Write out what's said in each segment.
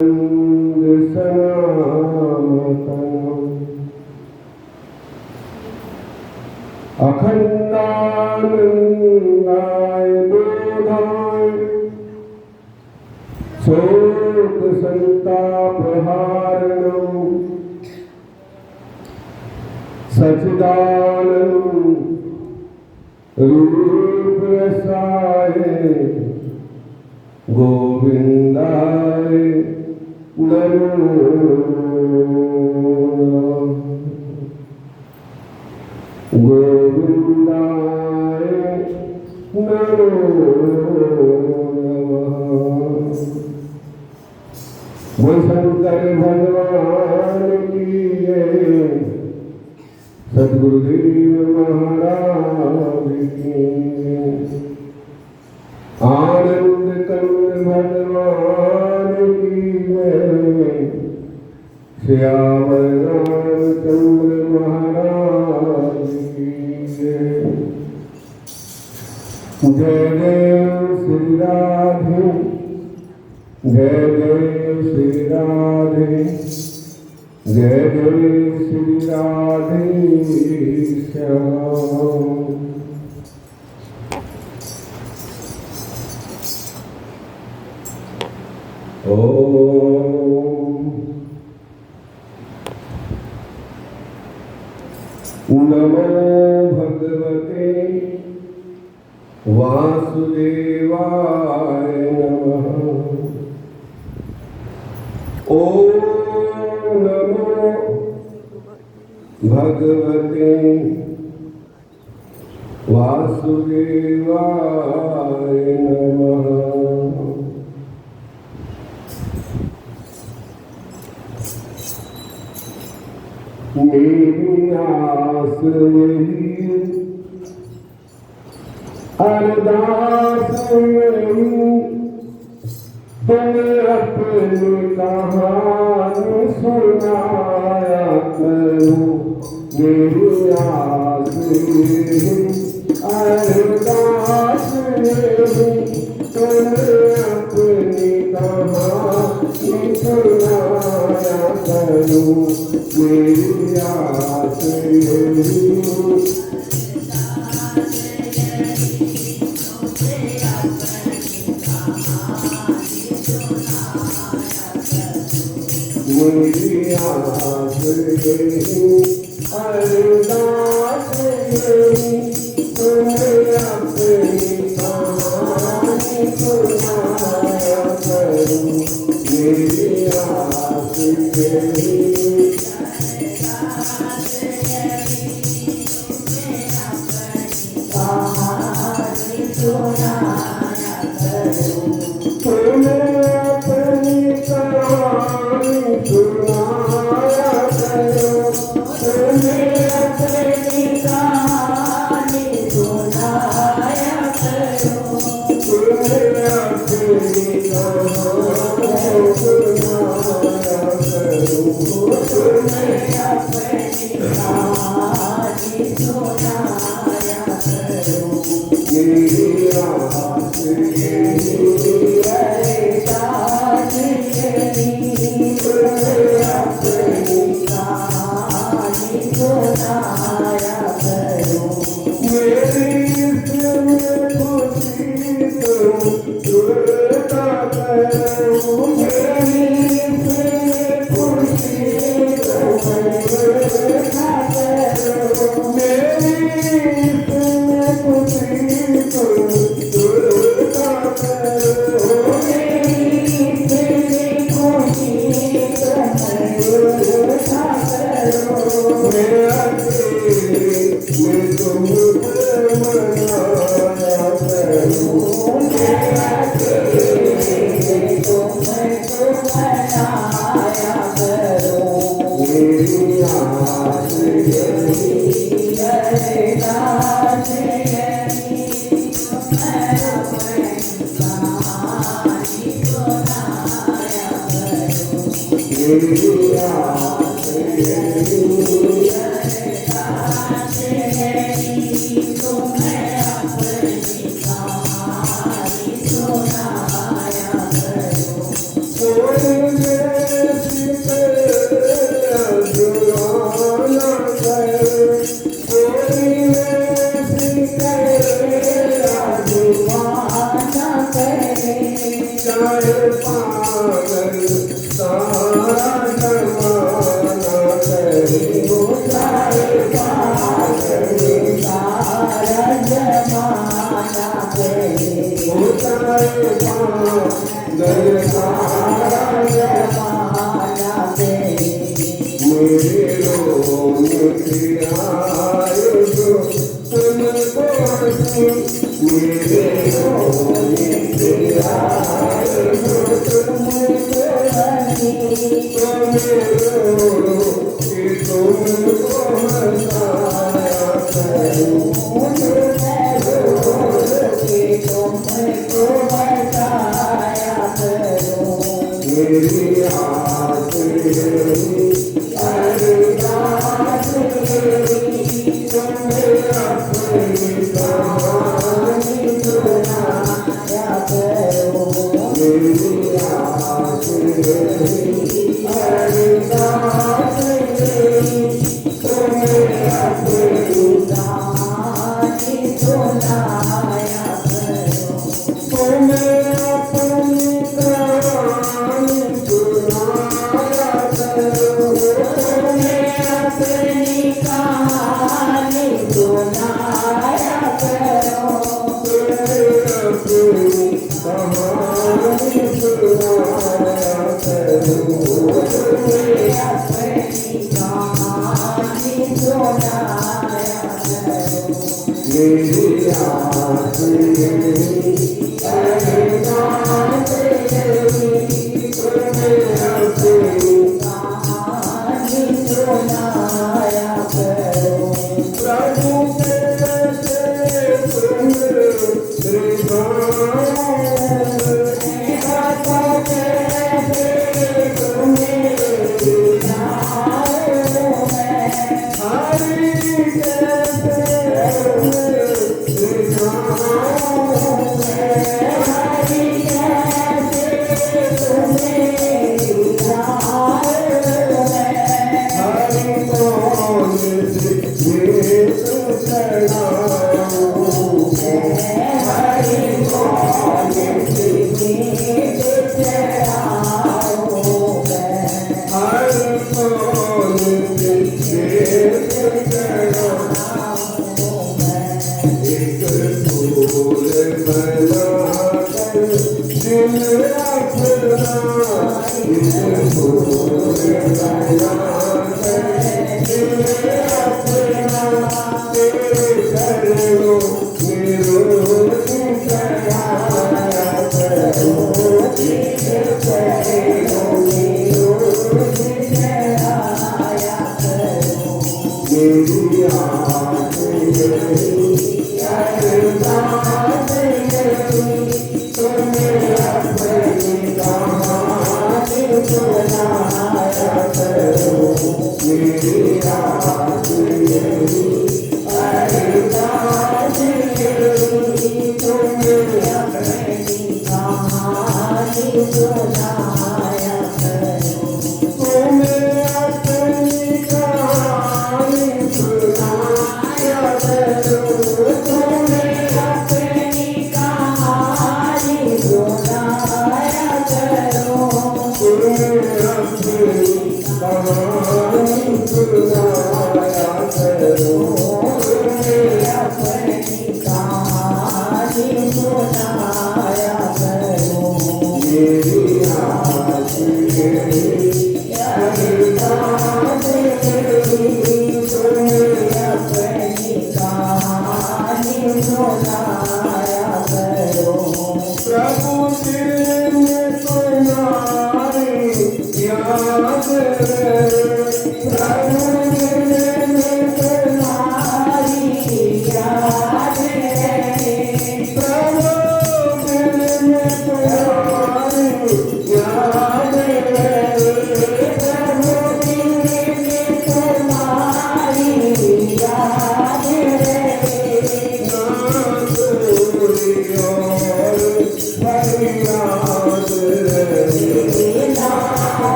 अखंडानंदाय बोधाय शोक संतापहारणं सच्चिदानंद रूपरसाय गोविंदाय नमो गोविंदाय नमो वो शंकर भगवान की जय, सद्गुरुदेव महाराज की आनंद कंद भगवान की जय, श्यामल रामचंद्र महाराज की जय। जय जय श्री राधे, जय जय श्री राधे, जय जय श्री राधे श्याम। नमो भगवते वासुदेवाय नमः। ओम नमो भगवते वासुदेवाय नमः। मेरी आस यही अरदास यही, तुम अपनी कहानी सुनाया करो। मेरी आस यही अरदास यही, तुम अपनी कहानी सुनाया करो। मेरी आस यही मेरी आस यही अरदास यही, तुम्हें अपनी कहानी सुनाया करो। मेरी आस यही Oh,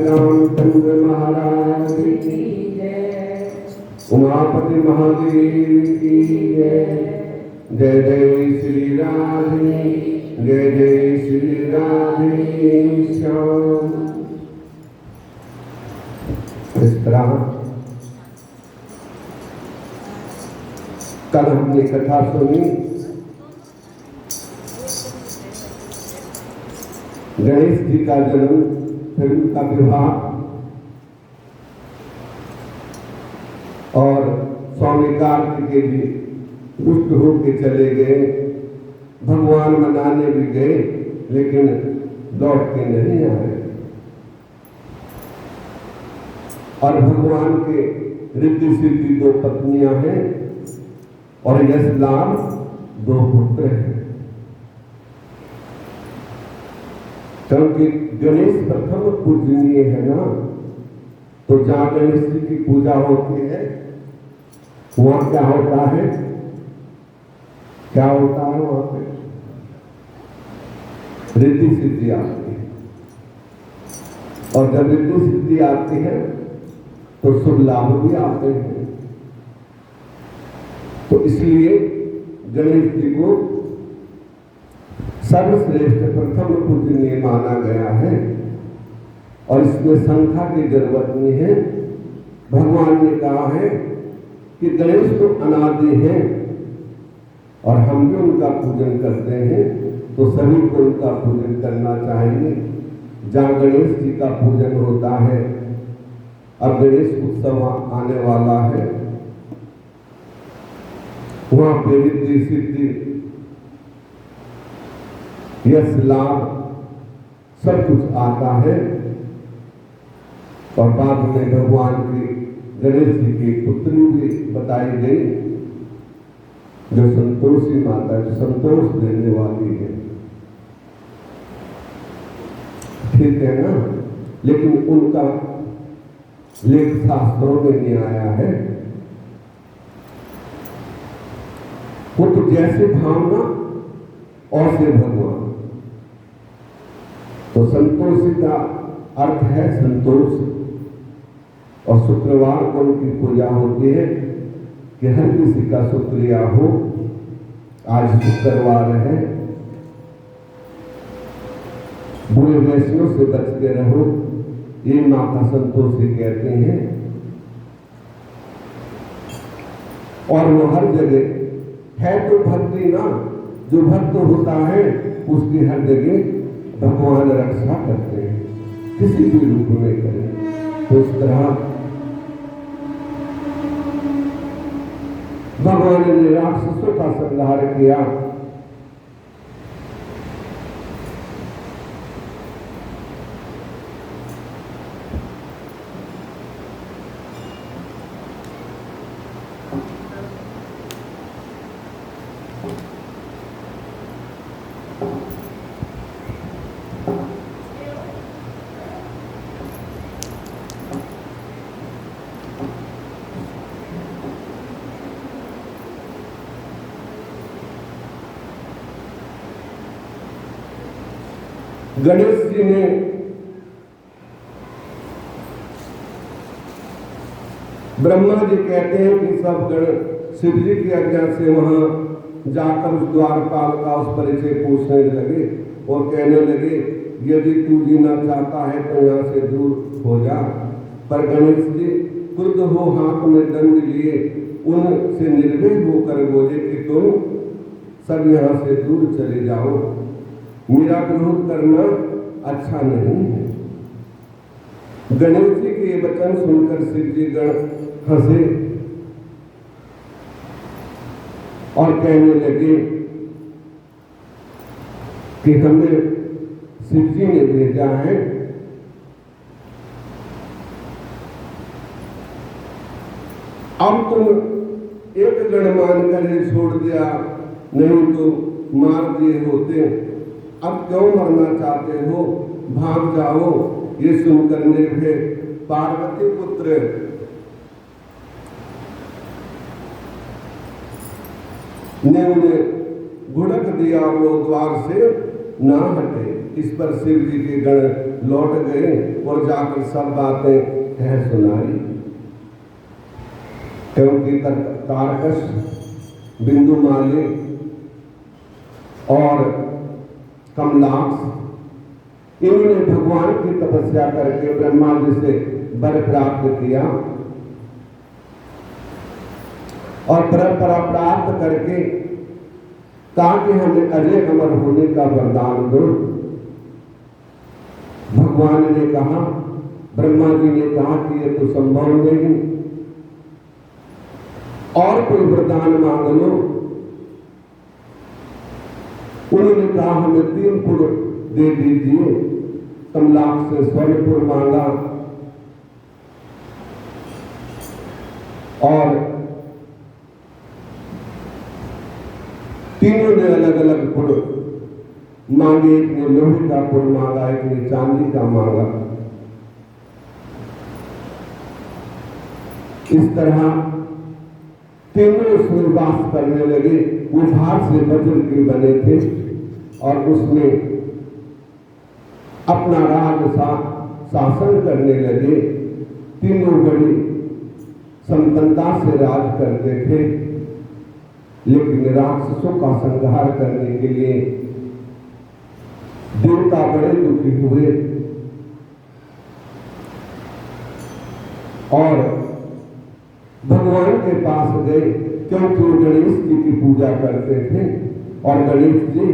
रामचंद्र महाराज की जय, उमापति महादेव की जय। जय जय श्री राधे, जय जय श्री राधे श्याम। इस तरह कल हमने कथा सुनी गणेश जी का जन्म, फिर उनका विवाह और स्वामी कार्तिकेय जी रुष्ट होके चले गए। भगवान मनाने भी गए लेकिन लौट के नहीं आए। और भगवान के रिद्धि सिद्धि 2 पत्नियां हैं और यश लाभ 2 पुत्र हैं। क्योंकि गणेश प्रथम पूजनीय है ना, तो जहां गणेश जी की पूजा होती है वहां क्या होता है, क्या होता है वहां पे रिद्धि सिद्धि आती है। और जब रिद्धि सिद्धि आती है तो शुभ लाभ भी आते हैं। तो इसलिए गणेश जी को सर्वश्रेष्ठ प्रथम पूजनीय माना गया है। और इसमें संख्या की जरूरत नहीं है। भगवान ने कहा है कि गणेश तो अनादि हैं और हम भी उनका पूजन करते हैं, तो सभी को उनका पूजन करना चाहिए। जहाँ गणेश जी का पूजन होता है, अब गणेश उत्सव आने वाला है, वहां पे रिद्धि सिद्धि यश लाभ सब कुछ आता है। और बाद में भगवान की गणेश जी की पुत्री भी बताई गई जो संतोषी माता, जो संतोष देने वाली है। ठीक है ना, लेकिन उनका लेख शास्त्रों में नहीं आया है। वो तो जैसे भावना और से भगवान। तो संतोषी का अर्थ है संतोष। और शुक्रवार को उनकी पूजा होती है कि हर किसी का शुक्रिया हो, आज शुक्रवार है, बुरे वैष्णव से बच के रहो, ये माता संतोषी कहते हैं। और वो हर जगह है तो भक्ति ना, जो भक्त होता है उसकी हर जगह भगवान रक्षा करते हैं, किसी भी रूप में करें। तो इस तरह भगवान ने राक्षसों का संहार किया। गणेश जी ने ब्रह्मा जी कहते हैं कि सब गण शिव जी की आज्ञा से वहां जाकर उस द्वारपाल का उस परिचय पूछने लगे और कहने लगे यदि तू जीना चाहता है तो यहाँ से दूर हो जा। पर गणेश जी क्रुद्ध हो हाथ में दंड लिए उनसे निर्भय होकर बोले कि तुम सब यहाँ से दूर चले जाओ, मेरा विरोध करना अच्छा नहीं है। गणेश जी के वचन सुनकर शिव जी गण हंसे और कहने लगे कि हमें शिव जी ने भेजा है अब तुम एक गण मानकर ही छोड़ दिया, नहीं तो मार दिए होते, अब क्यों मरना चाहते हो, भाग जाओ। ये सुनकर निर्भय पार्वती पुत्र ने उन्हें घुड़क दिया, वो द्वार से ना हटे। इस पर शिव जी के गण लौट गए और जाकर सब बातें कह सुनाई, क्योंकि तारकश, बिंदुमाली और कमलाक्ष इन्होंने भगवान की तपस्या करके ब्रह्मा जी से वर प्राप्त किया और परंपरा प्राप्त करके कहा कि हमें अजय अमर होने का वरदान दो। भगवान ने कहा, ब्रह्मा जी ने कहा कि यह तो संभव नहीं, और कोई वरदान मांग लो। उन्होंने कहा हमें 3 पुर दे दीजिए। कमलाक्ष से स्वर्णपुर मांगा और तीनों ने अलग अलग पुर मांगे। एक ने लोहे का पुर मांगा, एक ने चांदी का मांगा। इस तरह तीनों उसमें वास करने लगे। वो भार से वज्र के बने थे और उसमें अपना राज शासन करने लगे। तीनों बड़ी संपन्नता से राज करते थे, लेकिन राक्षसों का संहार करने के लिए देवता बड़े दुखी हुए और भगवान के पास गए, क्योंकि वो गणेश जी की पूजा करते थे और गणेश जी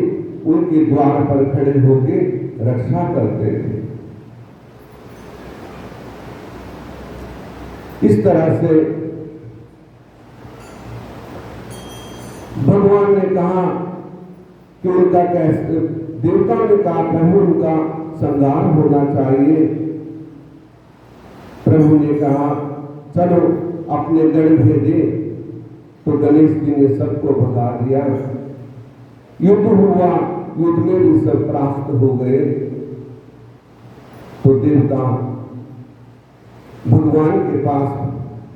उनके द्वार पर खड़े होकर रक्षा करते थे। इस तरह से भगवान ने कहा कि उनका कैसे, देवता ने कहा प्रभु उनका संहार होना चाहिए। प्रभु ने कहा चलो अपने गण भेजे, तो गणेश जी ने सबको भगा दिया। युद्ध हुआ, युद्ध में भी सब परास्त हो गए। तो देवता भगवान के पास,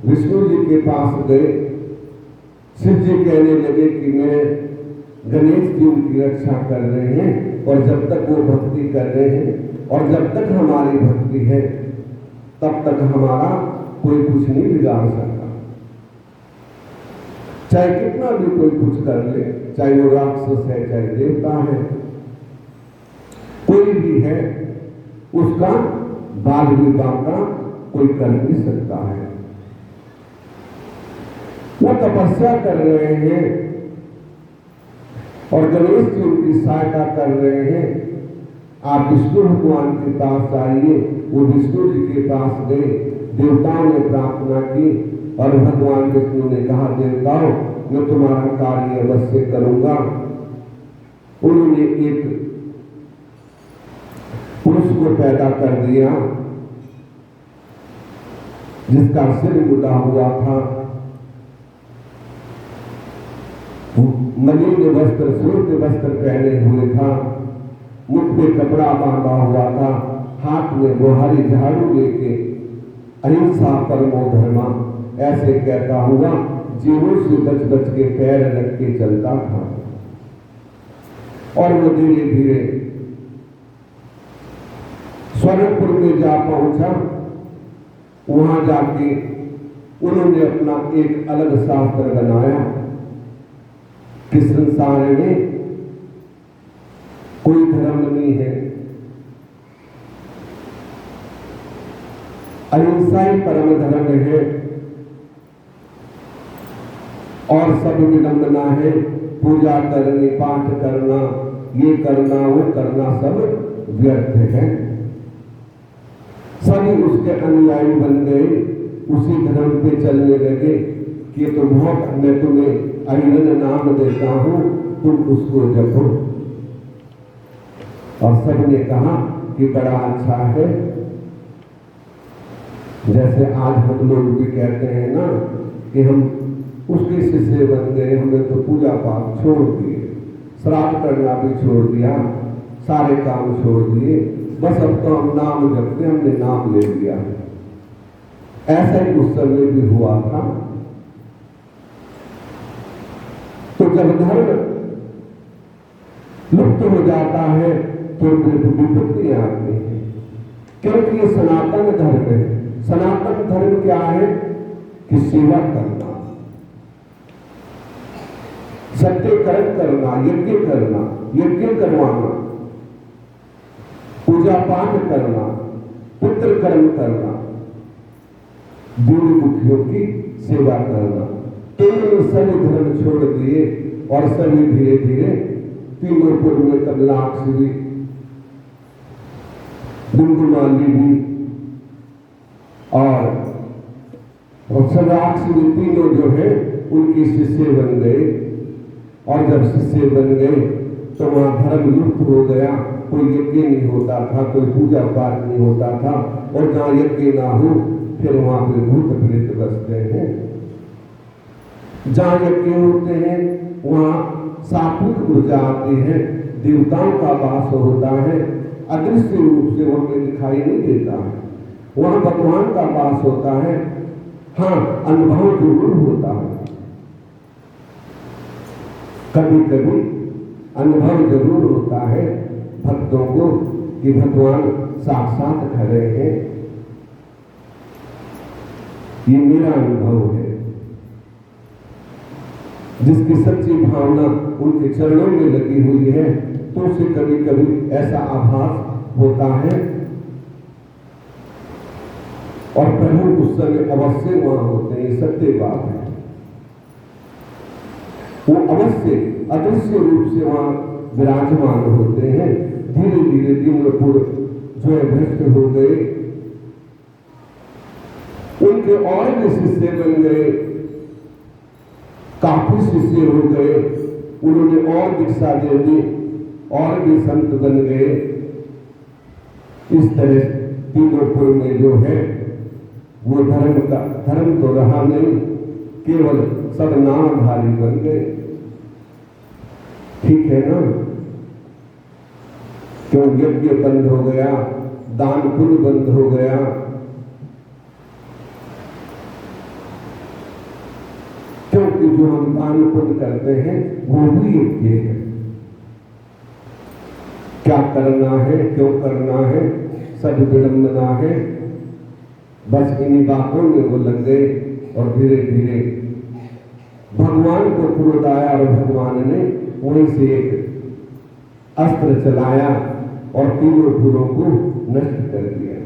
विष्णु जी के पास गए। शिव जी कहने लगे कि मैं गणेश जी उनकी रक्षा कर रहे हैं और जब तक वो भक्ति कर रहे हैं और जब तक हमारी भक्ति है तब तक हमारा कोई कुछ नहीं बिगाड़ सकता। चाहे कितना भी कोई कुछ कर ले, चाहे वो राक्षस है चाहे देवता है, कोई भी है, उसका बाल विवाह का कोई कर नहीं सकता है। वो तपस्या कर रहे हैं और गणेश जी उनकी सहायता कर रहे हैं। आप विष्णु भगवान के पास आइए। वो विष्णु जी के पास गए, देवताओं ने प्रार्थना की और भगवान विष्णु ने कहा देवताओं मैं तुम्हारा कार्य अवश्य करूंगा। उन्होंने एक पुरुष को पैदा कर दिया जिसका सिर मुड़ा हुआ था, मलिन वस्त्र, श्वेत वस्त्र पहने हुए था, मुख पे कपड़ा बांधा हुआ था, हाथ में बुहारी झाड़ू लेके अहिंसा परमो धर्मा ऐसे कहता हुआ जीवों से बच बच के पैर रख के चलता था। और वो धीरे धीरे स्वर्णपुर में जा पहुंचा। वहां जाके उन्होंने अपना एक अलग शास्त्र बनाया कि संसार में कोई धर्म नहीं है, अहिंसा ही परम धर्म है और सब विडंबना है। पूजा करनी, पाठ करना, ये करना, वो करना सब व्यर्थ है। सभी उसके अनुयायी बन गए, उसी धर्म पे चलने लगे कि तो बहुत, मैं तुम्हें अहिरन नाम देता हूं, तुम उसको जपो। और सबने कहा कि बड़ा अच्छा है। जैसे आज हम लोग भी कहते हैं ना कि हम उसके शिष्य बन गए, हमने तो पूजा पाठ छोड़ दिए, श्राद्ध करना भी छोड़ दिया, सारे काम छोड़ दिए, बस अब तो हम नाम जपते, हमने नाम ले लिया। ऐसा ही उस समय भी हुआ था। तो जब धर्म लुप्त हो जाता है तो विपत्ति आती है, क्योंकि ये सनातन धर्म है। सनातन धर्म क्या है कि सेवा करना, सत्य कर्म करना, यज्ञ करना, यज्ञ करवाना, पूजा पाठ करना, पुत्र कर्म करना, दीन दुखियों की सेवा करना। तो सभी धर्म छोड़ दिए और सभी धीरे धीरे तीनों पुर में कमलाक्ष भी, गुंगुमाली भी और सदाक्ष भी, तीनों जो है उनके शिष्य बन गए। और जब शिष्य बन गए तो वहां धर्म लुप्त हो गया। कोई यज्ञ नहीं होता था, कोई पूजा पाठ नहीं होता था, और जहां यज्ञ ना हो फिर वहां पे भूत प्रेत बसते हैं। जहां यज्ञ होते हैं वहां सात्विक ऊर्जा आती है, देवताओं का वास होता है, अदृश्य रूप से वहां दिखाई नहीं देता है, वहां भगवान का वास होता है। हाँ, अनुभव जरूर होता है, कभी कभी अनुभव जरूर होता है भक्तों को कि भगवान साक्षात खड़े हैं। ये मेरा अनुभव है। जिसकी सच्ची भावना उनके चरणों में लगी हुई है तो उसे कभी कभी ऐसा आभास होता है, और प्रभु उस समय अवश्य वहां होते हैं। सत्य बात है, वो अवश्य अदृश्य रूप से वहां विराजमान होते हैं। धीरे धीरे दिनपुर जो है भ्रष्ट हो गए, उनके और भी शिष्य बन गए, काफी शिष्य हो गए, उन्होंने और दीक्षा दे दी, और भी संत बन गए। इस तरह दिनपुर में जो है वो धर्म तो रहा नहीं, केवल सब नामधारी बन गए। ठीक है ना? क्यों यज्ञ बंद हो गया, दान पुण्य बंद हो गया, क्योंकि जो हम दान पुण्य करते हैं वो भी यज्ञ है। क्या करना है, क्यों करना है, सब विडंबना है। बस इन्हीं बातों में वो लग गए और धीरे धीरे भगवान को क्रोध आया और भगवान ने वहीं से एक अस्त्र चलाया और तीनों पुरों को नष्ट कर दिया।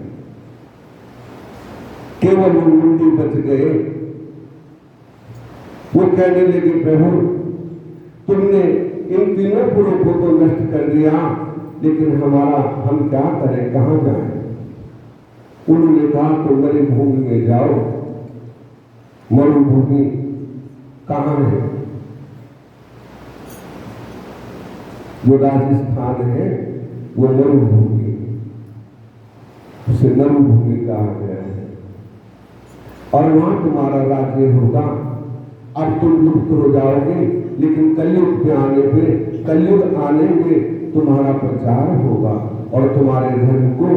केवल वो मुंडी बच गए। वो कहने लगे, प्रभु तुमने इन तीनों पुरों को तो नष्ट कर दिया, लेकिन हम क्या करें, कहां जाएं? उन्होंने कहा, तो मरुभूमि में जाओ। मरुभूमि कहां है? जो राजस्थान है वो मरुभूमि, उसे मरुभूमि कहा गया है, और वहां तुम्हारा राज्य होगा। अब तुम लुप्त हो जाओगे, लेकिन कलयुग आने में तुम्हारा प्रचार होगा, और तुम्हारे धर्म को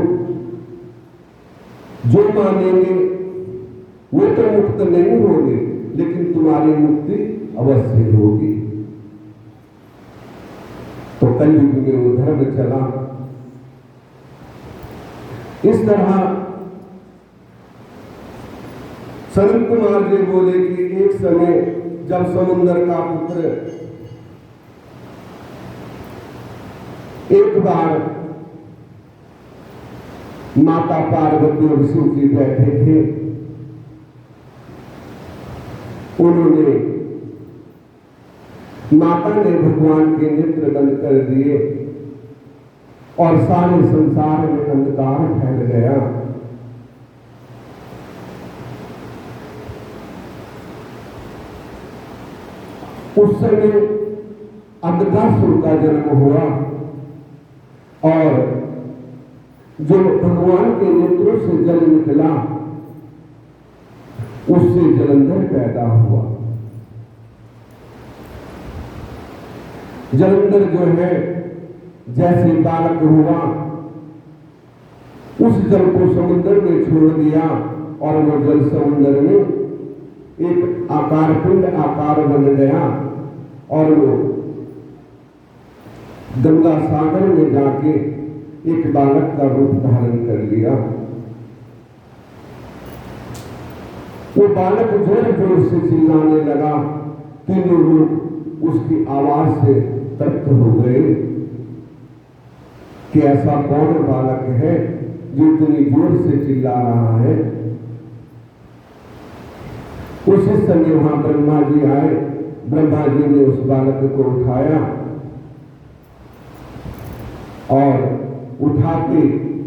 जो मानेंगे वो तो मुक्त नहीं होंगे, लेकिन तुम्हारी मुक्ति अवश्य होगी। तो कलयुग में वो धर्म चला। इस तरह संत कुमार जी बोले कि एक समय जब समुंदर का पुत्र एक बार माता पार्वती और शिव जी बैठे थे। उन्होंने माता ने भगवान के नेत्र बंद कर दिए और सारे संसार में अंधकार फैल गया। उस समय अंधकासुर का जन्म हुआ और जो भगवान के नेत्रों से जल निकला उससे जलंधर पैदा हुआ। जलंधर जो है जैसे बालक हुआ, उस जल को समुद्र में छोड़ दिया और वो जल समुद्र में एक आकार पिंड आकार बन गया और वो गंगा सागर में जाके एक बालक का रूप धारण कर लिया। वो बालक जोर जोर से चिल्लाने लगा। तीनों लोग उसकी आवाज से तृप्त हो गए कि ऐसा कौन बालक है जो इतनी जोर से चिल्ला रहा है। उसी समय वहां ब्रह्मा जी आए। ब्रह्मा जी ने उस बालक को उठाया और उठा के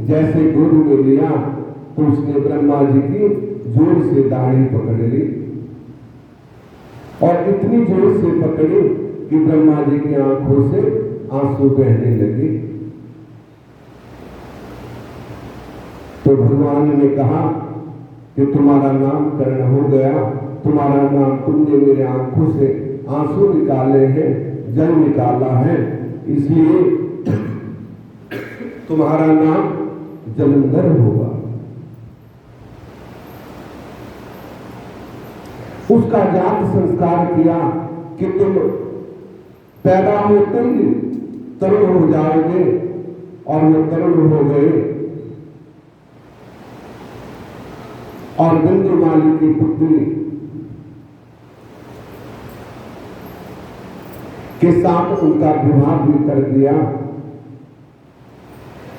जैसे गोद में लिया तो उसने ब्रह्मा जी की जोर से दाढ़ी पकड़ ली और इतनी जोर से पकड़ी कि ब्रह्मा जी की आंखों से आंसू बहने लगे। तो भगवान ने कहा कि तुम्हारा नामकरण हो गया, तुम्हारा नाम, तुमने मेरे आंखों से आंसू निकाले हैं, जल निकाला है, इसलिए तुम्हारा नाम जलंधर होगा। उसका जात संस्कार किया कि तुम पैदा होते ही तरुण हो जाओगे और वो तरुण हो गए और बिंदुमाली की पुत्री के साथ उनका विवाह भी कर दिया।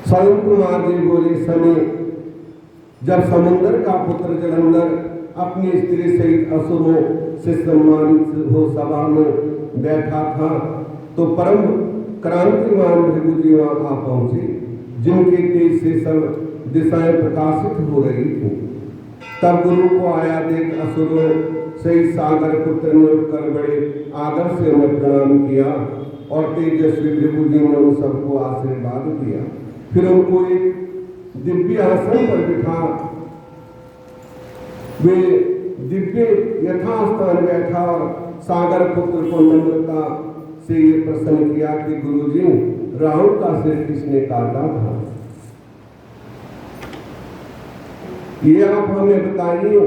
स्वयं कुमार जी बोले, समय जब समुद्र का पुत्र जलंधर अपनी स्त्री सहित असुरों से सम्मानित हो सभा में बैठा था तो परम क्रांतिमान भृगु जी वहां आ पहुंचे, जिनके तेज से सब दिशाएं प्रकाशित हो रही थी। तब गुरु को आया देख असुरों सहित सागर पुत्र ने उठकर बड़े आदर से उन्हें प्रणाम किया और तेजस्वी भृगु जी ने उन सबको आशीर्वाद दिया। फिर उनको एक दिव्य आसन पर बिठा वे दिव्य यथास्थान बैठा और सागर पुत्र को नम्रता से ये प्रश्न किया कि गुरुजी, राहुल का सिर किसने काटा था? ये आप हमें बताइए।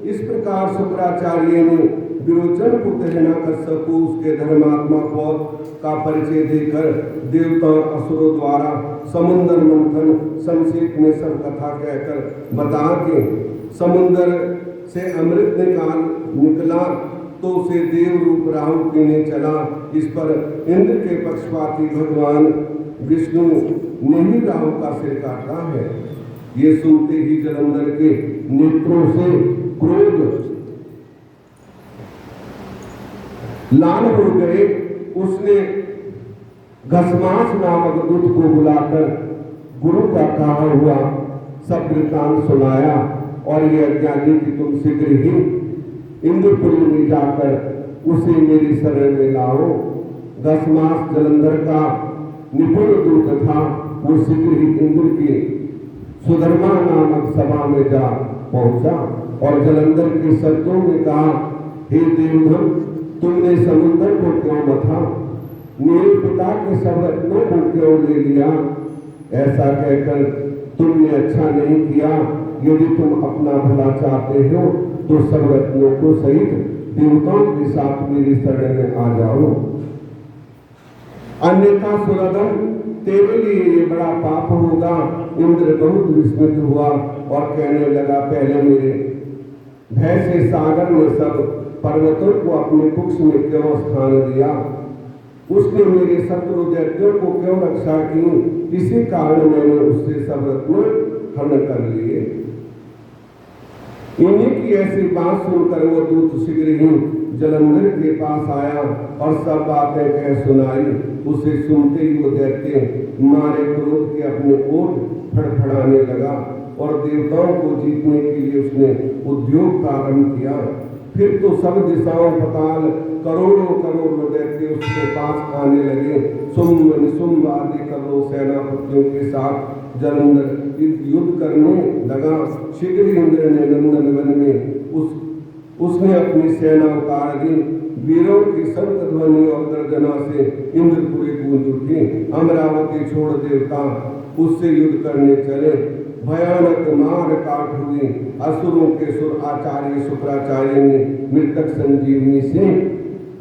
इस प्रकार शुक्राचार्य ने विरोचन पुत्र हिरण्यकश्यप को उसके धर्मात्मा पौत्र का परिचय देकर देवता और असुरों द्वारा समुद्र मंथन संक्षेप में सब कथा कहकर बता के समुद्र से अमृत निकला तो उसे देव रूप राहु पीने चला। इस पर इंद्र के पक्षपाती भगवान विष्णु ने ही राहु का सिर काटा है। ये सुनते ही जलंधर के नेत्रों से क्रोध लाल हो गए। उसने घसमास नामक दूत को बुलाकर गुरु का कहा हुआ सब वृत्तांत सुनाया और ये अज्ञानी कि तुम शीघ्र ही इंद्रपुरी में जाकर उसे मेरी शरण में लाओ। घसमास जलंधर का निपुण दूत था। वो शीघ्र ही इंद्र की सुधर्मा नामक सभा में जा पहुंचा और जलंधर के शब्दों में कहा, हे देवधम, तुमने समुद्र को क्यों मथा? मेरे पिता के सब रत्नों को क्यों ले लिया? ऐसा कहकर तुमने अच्छा नहीं किया। यदि तुम अपना भला चाहते हो तो सब रत्नों को सहित देवताओं के साथ मेरी शरण में आ जाओ, अन्यथा सुरधन तेरे लिए ये बड़ा पाप होगा। इंद्र बहुत विस्मित हुआ और कहने लगा, पहले मेरे भय से सागर ने सब पर्वतों को अपने कुक्ष में क्यों स्थान दिया? उसने मेरे शत्रु दैत्यों को क्यों रक्षा की? इसी कारण मैंने उससे सब रत्न हरण कर लिए। इन्हीं की ऐसी बात सुनकर वो दूत शीघ्र ही जलंधर के पास आया और सब बातें कह सुनाई। उसे सुनते ही वो दैत्य मारे क्रोध के अपने ओठ फड़फड़ाने लगा और देवताओं को जीतने के लिए उसने उद्योग प्रारंभ किया। फिर तो सब दिशाओं पताल करोड़ों करोड़ों दैत्य उसके पास आने लगे। शुंभ निशुंभ आदि करोड़ों सेनापतियों के साथ जलंधर युद्ध करने लगा। शीघ्र इंद्र ने नंदन वन में उसने अपनी सेना उतार दी। वीरों की शंख ध्वनि और गर्जना से इंद्रपुरी गूंज उठी। अमरावती छोड़ देवता उससे युद्ध करने चले। भयानक मार काट हुई। असुरों के सुर आचार्य शुक्राचार्य ने मृतक संजीवनी से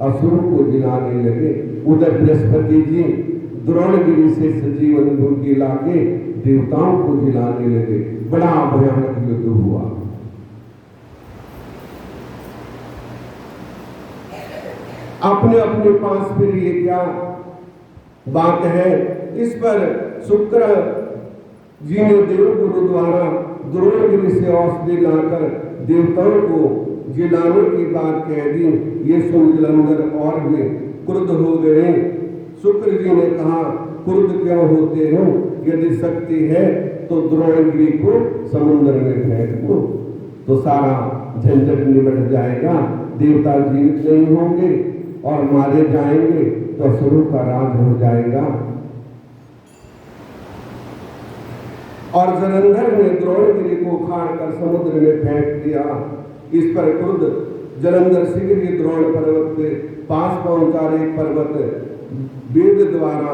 असुरों को जिलाने लगे। उधर बृहस्पति जी द्रोणगिरी से सजीवन भुर्गी लाके देवताओं को जिलाने लगे। बड़ा भयानक युद्ध हुआ। अपने अपने पास फिर ये क्या बात है। इस पर शुक्र जी ने देवगुरु द्वारा द्रोणगिरी से औषधि लाकर देवताओं को जिलाने की बात कह दी। ये सुन जलंधर और भी क्रुद्ध हो गए। शुक्र जी ने कहा, क्रुद्ध क्यों होते हो? यदि शक्ति है तो द्रोणगिरी को समुद्र में फेंक दो तो सारा झंझट निबट जाएगा। देवता जीवित नहीं होंगे और मारे जाएंगे तो असुरों का राज हो जाएगा। और जलंधर ने द्रोणगिरी को उखाड़ कर समुद्र में फेंक दिया। इस पर क्रुद्ध जलंधर शीघ्र ही द्रोण पर्वत के पास पहुंचा। एक पर्वत वेद द्वारा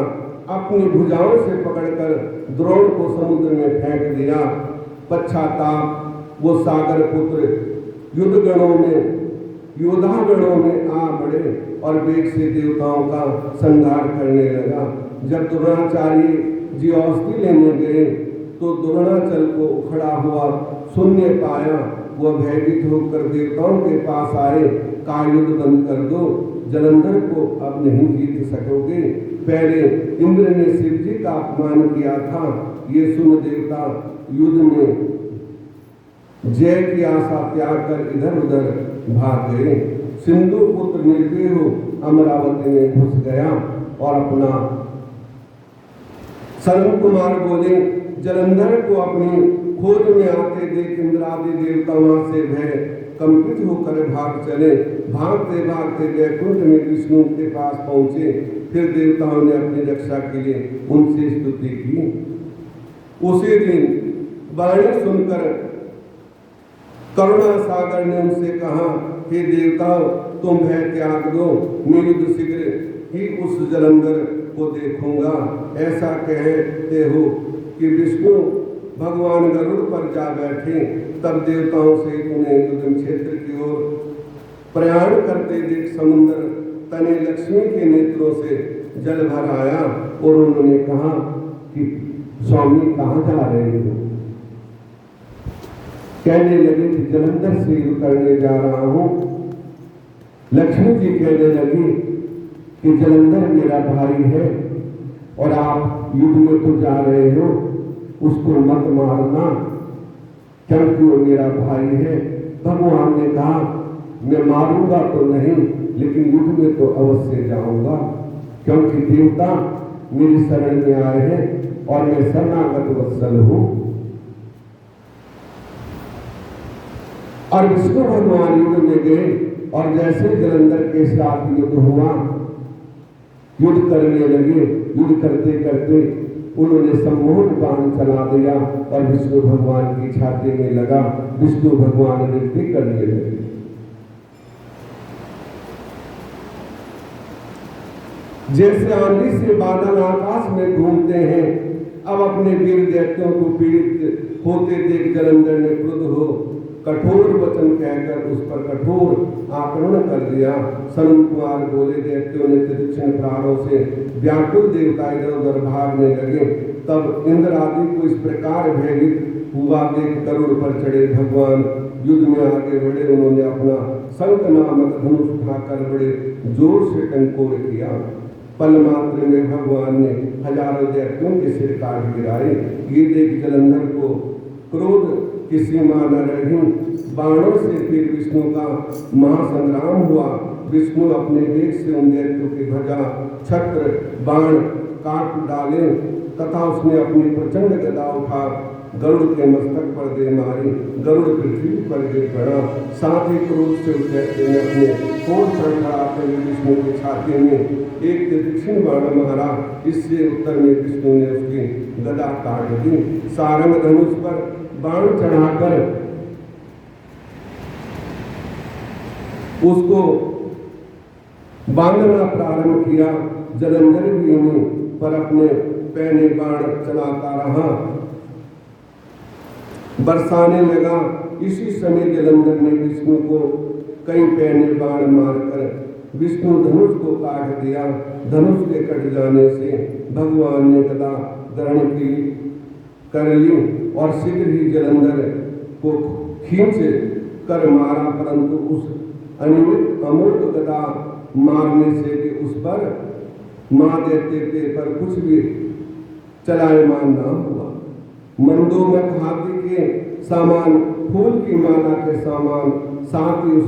अपनी भुजाओं से पकड़कर द्रोण को समुद्र में फेंक दिया। पश्चाताप वो सागर पुत्र योद्धागणों में आ बढ़े और वेग से देवताओं का संहार करने लगा। जब द्रोणाचार्य जी औषधि लेने गए तो द्रोणाचल को उखड़ा हुआ शून्य पाया। वह भयभीत होकर देवताओं के पास आए। का युद्ध बंद कर दो, जलंधर को अब नहीं जीत सकोगे। पहले इंद्र ने शिव जी का अपमान किया था। ये सुन देवता युद्ध में जय की आशा त्याग कर इधर उधर भाग गए। सिंधु पुत्र निर्देह अमरावती में घुस गया और अपना सनम कुमार बोले, जलंधर को अपनी खोज में आते देख इंद्रादि देवता वहां से भय कंपित होकर भाग चले। भागते भागते वैकुंठ में विष्णु के पास पहुंचे। फिर देवताओं ने अपनी रक्षा के लिए उनसे स्तुति की। उसी दिन वाणी सुनकर करुणा सागर ने उनसे कहा, हे देवताओं, तुम भय त्याग दो, मैं युद्ध शीघ्र ही उस जलंधर को देखूंगा। ऐसा कहते हो कि विष्णु भगवान गरुड़ पर जा बैठे। तब देवताओं से उन्हें युद्ध क्षेत्र की ओर प्रयाण करते देख समुद्र तने लक्ष्मी के नेत्रों से जल भर आया और उन्होंने कहा कि स्वामी कहाँ जा रहे हो? कहने लगे कि जलंधर से युद्ध करने जा रहा हूं। लक्ष्मी जी कहने लगी कि जलंधर मेरा भाई है और आप युद्ध में तो जा रहे हो, उसको मत मारना क्योंकि वो मेरा भाई है। भगवान ने कहा, मैं मारूंगा तो नहीं, लेकिन युद्ध में तो अवश्य जाऊंगा, क्योंकि देवता मेरी शरण में आए हैं और मैं शरणागत वत्सल हूं। और विष्णु भगवान युद्ध में गए और जैसे जलंधर के साथ युद्ध हुआ, युद्ध करने लगे। युद्ध करते करते उन्होंने सम्मोहन बाण चला दिया और विष्णु भगवान की छाती में लगा। विष्णु भगवान नृत्य करने लगे। जैसे आंधी से बादल आकाश में घूमते हैं, अब अपने वीर दैत्यों को पीड़ित होते देख जलंधर ने क्रुद्ध हो कठोर वचन कहकर उस पर कठोर आक्रमण कर दिया। सनम कुमार बोले, दैत्यों ने तीक्ष्ण प्रहारों से व्याकुल देवता इधर उधर भागने लगे। तब इंद्र आदि को इस प्रकार भयभीत हुआ देख गरुड़ पर चढ़े भगवान युद्ध में आगे बढ़े। उन्होंने अपना शंख नामक धनुष उठाकर बड़े जोर से टंकोर किया। पल मात्र में भगवान ने हजारों दैत्यों के सिर काट गिराए। ये देख जलंधर को क्रोध की सीमा न रही। बाणों से फिर विष्णु का महासंग्राम हुआ। विष्णु अपने वेग से उन दैत्यों की ध्वजा, छत्र, बाण काट डाले तथा उसने अपनी प्रचंड गदा उठा गरुड़ के मस्तक पर दे मारी। गरुड़ पृथ्वी पर गिर पड़ा। साथ ही क्रोध से उस दैत्य ने अपने कोट फड़फड़ाते हुए विष्णु की छाती में एक तीक्ष्ण बाण मारा। इससे उत्तर में विष्णु ने उसकी गदा काट दी। सारंग धनुष पर बाण चढ़ाकर उसको बांधना प्रारंभ किया। जलंधर भी इन्हीं पर अपने पैने बाण चलाता रहा, बरसाने लगा। इसी समय जलंधर ने विष्णु को कई पैने बाण मारकर विष्णु धनुष को काट दिया। धनुष के कट जाने से भगवान ने गदा ग्रहण कर ली और शीघ्र ही जलंधर को खींच कर मारा, परंतु उस अनिमित अमोघ गदा मारने से भी उस पर मां दैत्य पर कुछ भी चलायमान न हुआ। मंदोमत हाथी के सामान, फूल की माला के सामान, साथ ही उस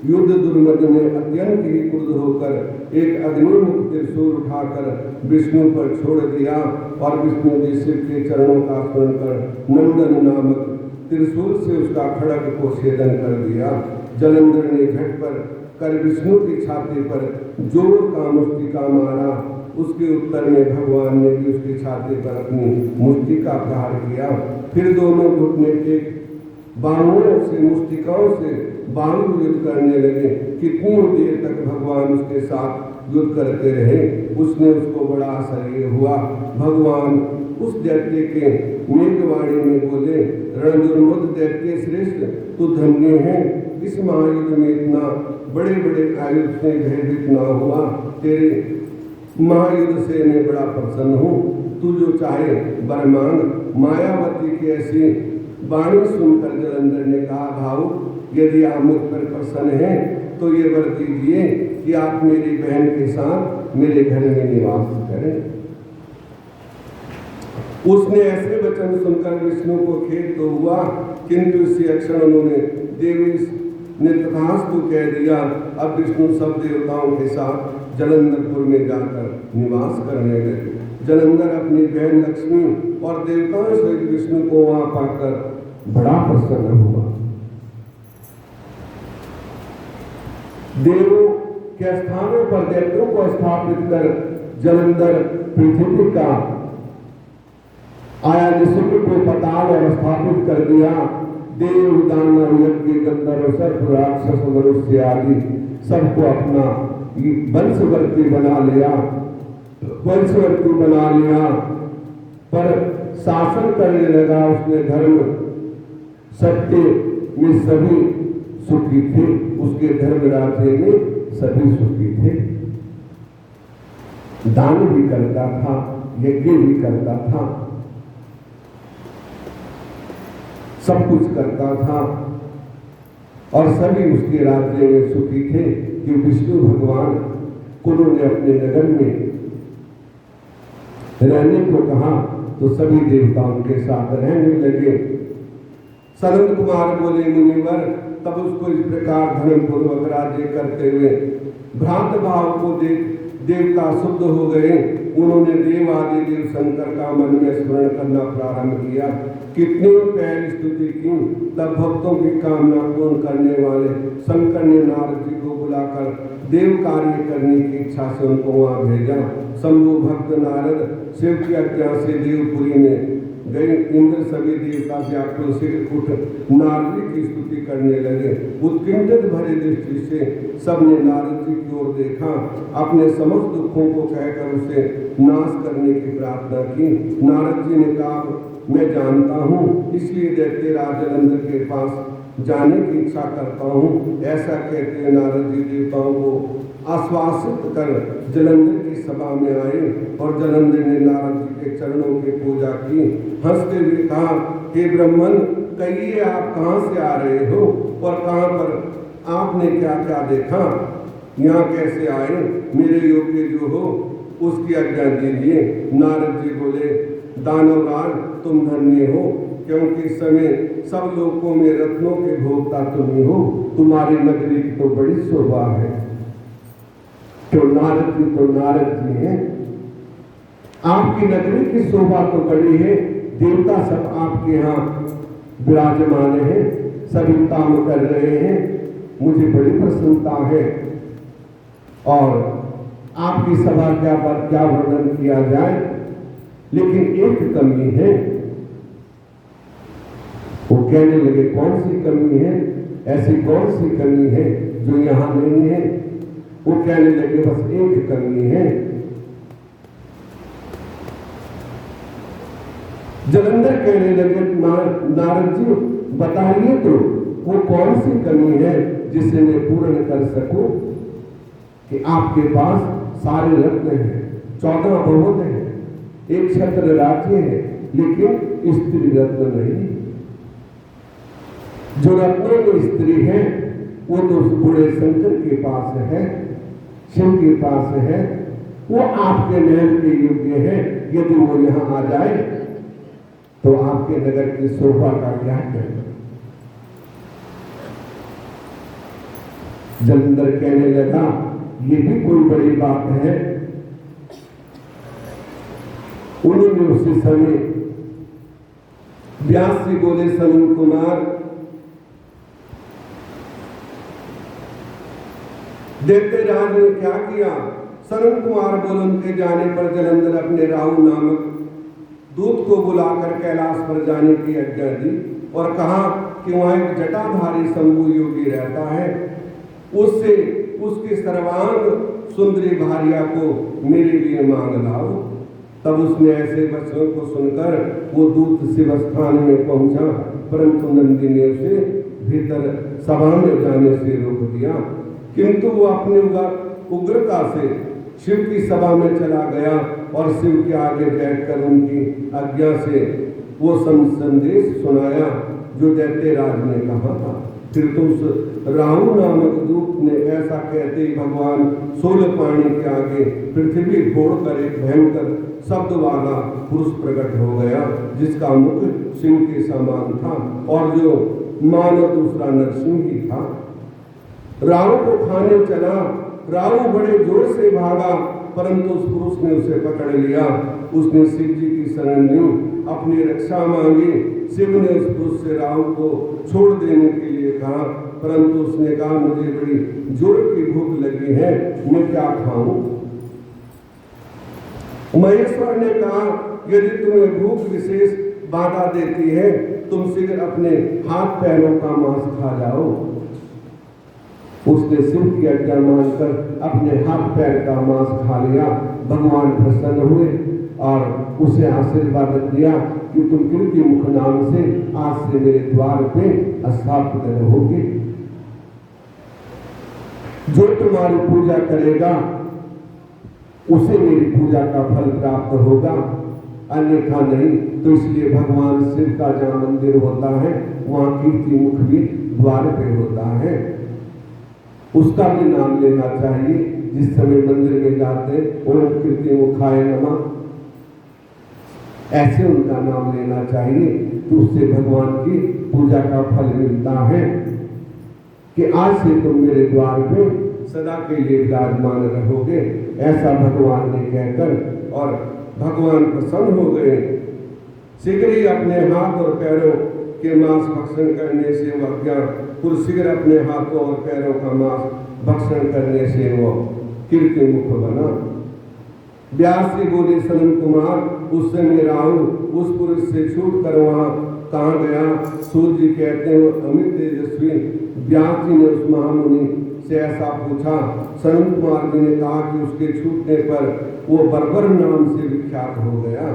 युद्ध दुर्मद ने अत्यंत ही क्रुद्ध होकर एक अग्निमुख त्रिशूल उठाकर विष्णु पर छोड़ दिया और विष्णु जी शिव के चरणों का स्मरण कर नंदन नामक त्रिशूल से उसका खड़ग को छेदन कर दिया। जलंधर ने झट कर विष्णु की छाती पर जोर का मुष्टिका मारा। उसके उत्तर में भगवान ने भी उसकी छाती पर अपनी मुष्टिका प्रहार किया। फिर दोनों घुटने टेक बाणों से, मुष्टिकाओं से बाणु युद्ध करने लगे। कितनी देर तक भगवान उसके साथ युद्ध करते रहे, उसने उसको बड़ा आश्चर्य हुआ। भगवान उस दैत्य के मेघवाणी में बोले, रणदुर्मुद दैत्य श्रेष्ठ, तू धन्य है। इस महायुद्ध में इतना बड़े बड़े आयुध से भयभीत न हुआ। तेरे महायुद्ध से मैं बड़ा प्रसन्न हूँ। तू जो चाहे वर मांग। मायावती की ऐसी वाणी सुनकर जलंधर ने कहा, भाऊ यदि आप मुझ पर प्रसन्न हैं तो ये वर दीजिए कि आप मेरी बहन के साथ मेरे घर में निवास करें। उसने ऐसे वचन सुनकर विष्णु को खेद तो हुआ, किंतु इसी क्षण उन्होंने देवी ने तथास्तु कह दिया। अब विष्णु सब देवताओं के साथ जलंधरपुर में जाकर निवास करने लगे। जलंधर अपनी बहन लक्ष्मी और देवताओं सहित विष्णु को वहां पाकर बड़ा प्रसन्न हुआ। देवों के स्थानों पर दैत्यों को स्थापित कर जलंधर पृथ्वी का आया, निशुल्क को पताल और स्थापित कर दिया। देव दानव यज्ञ गंधर्व सर्प राक्षस मनुष्य आदि सबको अपना वंशवर्ती बना लिया, पर शासन करने लगा। उसने धर्म सत्य में सभी सुखी थे, उसके धर्म राज्य में सभी सुखी थे। दान भी करता था, यज्ञ भी करता था, सब कुछ करता था और सभी उसके राज्य में सुखी थे। कि विष्णु भगवान को उन्होंने अपने नगर में रहने को कहा तो सभी देवताओं के साथ रहने लगे। सनंद कुमार बोले, मुनिवर तब उसको इस प्रकार धर्मपूर्वक राज्य करते हुए भ्रांत भाव को देख देवता शुद्ध हो गए। उन्होंने देवादि देव शंकर का मन में स्मरण करना प्रारंभ किया। कितनी पहली स्तुति की, तब भक्तों की कामना पूर्ण करने वाले शंकर ने नारद जी को बुलाकर देव कार्य करने की इच्छा से उनको वहां भेजा। शंभु भक्त नारद शिव की आज्ञा से देवपुरी में गए। इंद्र सभी देवता व्याकुल से उठ नारद की स्तुति करने लगे। उत्कंठित भरे दृष्टि से सबने नारद जी की ओर देखा, अपने समस्त दुखों को कहकर उसे नाश करने की प्रार्थना की। नारद जी ने कहा, मैं जानता हूँ, इसलिए दैत्यराज जलंधर के पास जाने की इच्छा करता हूँ। ऐसा कहते हुए नारद जी देवताओं को आश्वासित कर जलंधर की सभा में आए और जलंधर ने नारद जी के चरणों की पूजा की। हंसते हुए कहा, हे ब्राह्मण, कहिए आप कहाँ से आ रहे हो और कहाँ पर आपने क्या क्या देखा, यहाँ कैसे आए, मेरे योग्य जो हो उसकी आज्ञा दीजिए। नारद जी बोले, दानवराज तुम धन्य हो, क्योंकि इस समय सब लोगों में रत्नों के भोक्ता तुम ही हो। तुम्हारी नगरी की तो बड़ी शोभा है। क्यों नारद जी हैं। आपकी नगरी की शोभा तो बड़ी है। देवता सब आपके यहाँ विराजमान हैं, सभी काम कर रहे हैं, मुझे बड़ी प्रसन्नता है। और आपकी सभा क्या वर्णन किया जाए, लेकिन एक कमी है। वो कहने लगे कौन सी कमी है, ऐसी कौन सी कमी है जो यहां नहीं है। वो कहने लगे बस एक कमी है। जलंधर कहने लगे नारद जी बताइए तो वो कौन सी कमी है जिसे मैं पूर्ण कर सकूं कि आपके पास सारे रत्न हैं, 14 बहुत हैं, एक छत्र राज्य है, लेकिन स्त्री रत्न नहीं। जो रत्नों में स्त्री है वो तो उस बूढ़े शंकर के पास है, शिव के पास है, वो आपके महल के योग्य है। यदि वो यहां आ जाए तो आपके नगर की शोभा का क्या कहना। जलंधर कहने लगा ये भी कोई बड़ी बात है। उन्होंने उसी समय व्यास जी बोले सनन कुमार देखते राज ने क्या किया। सनन कुमार बोले उनके जाने पर जलंधर अपने राहु नामक दूत को बुलाकर कैलाश पर जाने की आज्ञा दी और कहा कि वहां एक जटाधारी शंभु योगी रहता है, उससे उसकी सर्वांग सुंदरी भार्या को मेरे लिए मांग लाओ। तब उसने ऐसे वचनों को सुनकर वो दूत शिव स्थान में पहुंचा, परंतु नंदी ने उसे भीतर सभा में जाने से रोक दिया। किंतु वो अपनी उग्रता से शिव की सभा में चला गया और शिव के आगे बैठकर उनकी आज्ञा से वो संदेश सुनाया जो दैत्यराज ने कहा था। फिर तो उस राहु नामक दूत ने ऐसा कहते ही भगवान शूलपाणी के आगे पृथ्वी फोड़कर एक भयंकर शब्द वाला पुरुष प्रकट हो गया, जिसका मुख सिंह के समान था और जो मानो दूसरा नरसिंह ही था। राहु को खाने चला। राहु बड़े जोर से भागा, परंतु उस पुरुष ने उसे पकड़ लिया। उसने शिव जी की शरण ली, अपनी रक्षा मांगी। शिव ने उस पुरुष से राहु को छोड़ देने के लिए कहा, परंतु उसने कहा मुझे बड़ी जोर की भूख लगी है, मैं क्या खाऊं। महेश्वर ने कहा यदि तुम्हें भूख विशेष बाधा देती है तुम शीघ्र अपने हाथ पैरों का मांस खा जाओ। उसने शिव की आज्ञा मानकर अपने हाथ पैर का मांस खा लिया। भगवान प्रसन्न हुए और उसे आशीर्वाद दिया कि तुम कीर्ति मुख नाम से आज से मेरे द्वार पे स्थापित रहोगे। जो तुम्हारी पूजा करेगा उसे मेरी पूजा का फल प्राप्त होगा, अन्यथा नहीं। तो इसलिए भगवान शिव का जहाँ मंदिर होता है वहाँ कीर्ति मुख भी द्वार पे होता है, उसका भी नाम लेना चाहिए। जिस समय मंदिर में जाते ओम कीर्ति मुखाय नमः, ऐसे उनका नाम लेना चाहिए, तो उससे भगवान की पूजा का फल मिलता है कि आज से तुम मेरे द्वार पे सदा के लिए विराजमान रहोगे। ऐसा भगवान ने कहकर और भगवान प्रसन्न हो गए। शीघ्र ही अपने हाथ और पैरों के मांस भक्षण करने से वह पुरुष शीघ्र अपने हाथों और पैरों का मांस भक्षण करने से वो कीर्ति मुख बना। व्यास जी बोले सनन कुमार उस समय राहु उस पुरुष से छूट कर वहां कहाँ गया। सूर्य जी कहते हैं अमित तेजस्वी। व्यास जी ने उस महामुनि से ऐसा पूछा। सनन कुमार जी ने कहा कि उसके छूटने पर वो बर्बर नाम से विख्यात हो गया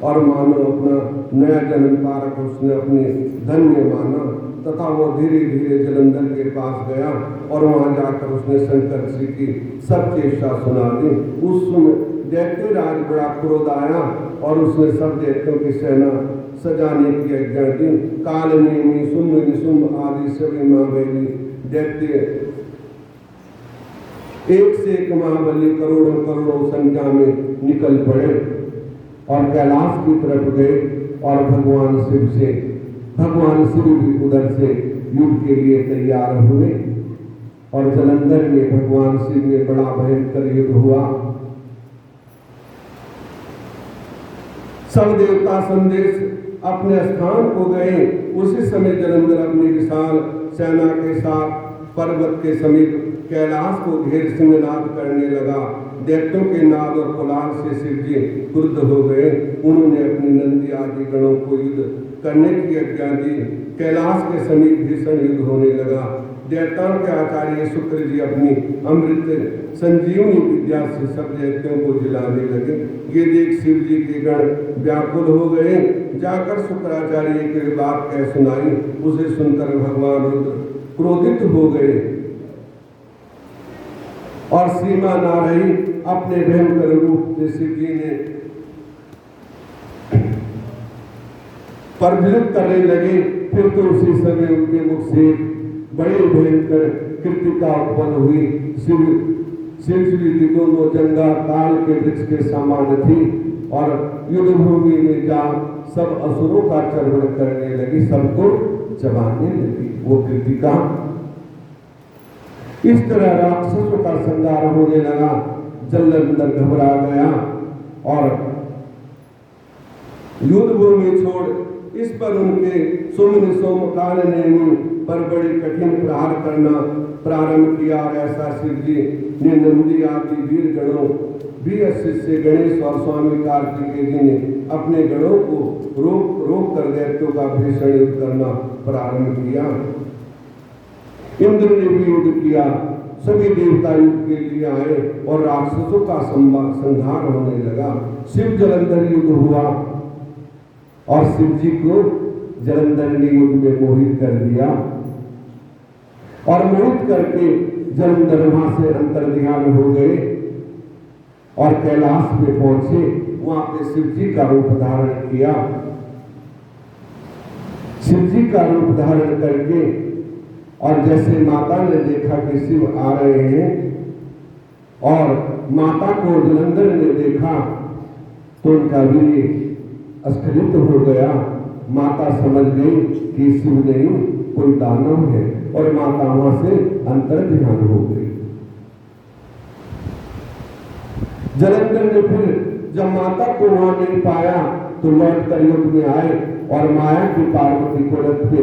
और मानो अपना नया जन्म कारक उसने अपने धन्य माना, तथा वो धीरे धीरे जलंधर के पास गया और वहां जाकर उसने शंकर जी की सब चेष्टा सुना दी। उस समय दैत्यराज बड़ा क्रोध आया और उसने सब दैत्यों की सेना सजाने की आज्ञा दी। काल नेमी सुम निसुम आदि सभी महाबली दैत्य एक से एक महाबली करोड़ों करोड़ों संख्या में निकल पड़े और कैलाश की तरफ गए और भगवान शिव से भगवान शिव भी उधर से युद्ध के लिए तैयार हुए और जालंधर में भगवान शिव में बड़ा भयंकर युद्ध हुआ। सब देवता संदेश अपने स्थान को गए। उसी समय जालंधर अपनी विशाल सेना के साथ पर्वत के समीप कैलाश को घेर सिंहनाद करने लगा। दैत्यों के नाद और कोलाहल से शिव जी क्रुद्ध हो गए। उन्होंने अपनी नंदी आदि गणों को युद्ध करने की आज्ञा दी। कैलाश के समीप भीषण युद्ध होने लगा। दैत्यों के आचार्य शुक्र जी अपनी अमृत संजीवनी विद्या से सब दैत्यों को जिलाने लगे। ये देख शिव जी के गण व्याकुल हो गए। जाकर शुक्राचार्य की बात कह सुनाई। उसे सुनकर भगवान रुद्र क्रोधित हो गए और सीमा ना रही अपने भयंकर रूप से शिव जी ने प्रज्वलित करने लगे। फिर तो उसी समय उनके मुख से बड़े भयंकर कृतिका उत्पन्न हुई। शिव जी दोनों जंगा काल के वृक्ष के समान थी और युद्ध भूमि में जा सब असुरों का चर्वण करने लगी, सबको चबाने लगी वो कृतिका। इस तरह राक्षसों का संहार होने लगा। जालंधर घबरा गया और युद्ध भूमि छोड़ इस पर उनके सुमन सोमकाल ने पर बड़ी कठिन प्रहार करना प्रारंभ किया। और ऐसा शिव जी ने नंदी आदि वीर गणों भी शिष्य गणेश और स्वामी कार्तिकेय जी ने अपने गणों को रोक कर दैत्यों का भीषण युद्ध करना प्रारंभ किया। इंद्र ने भी युद्ध किया। सभी देवता युद्ध के लिए आए और राक्षसों का संहार होने लगा। शिव जालंधर युद्ध हुआ और शिव जी को जालंधर ने युद्ध में मोहित कर दिया और मोहित करके जालंधर वहां से अंतर्ध्यान हो गए और कैलाश में पहुंचे। वहां पे शिव जी का रूप धारण किया। शिव जी का रूप धारण करके और जैसे माता ने देखा कि शिव आ रहे हैं और माता को जालंधर ने देखा तो उनका वीर्य स्खलित हो गया। माता समझ गई कि शिव नहीं कोई दानव है और माता वहां से अंतर्ध्यान हो गई। जालंधर ने फिर जब माता को वहां नहीं पाया तो लौट कर युद्ध में आए और माया की पार्वती को रथ पे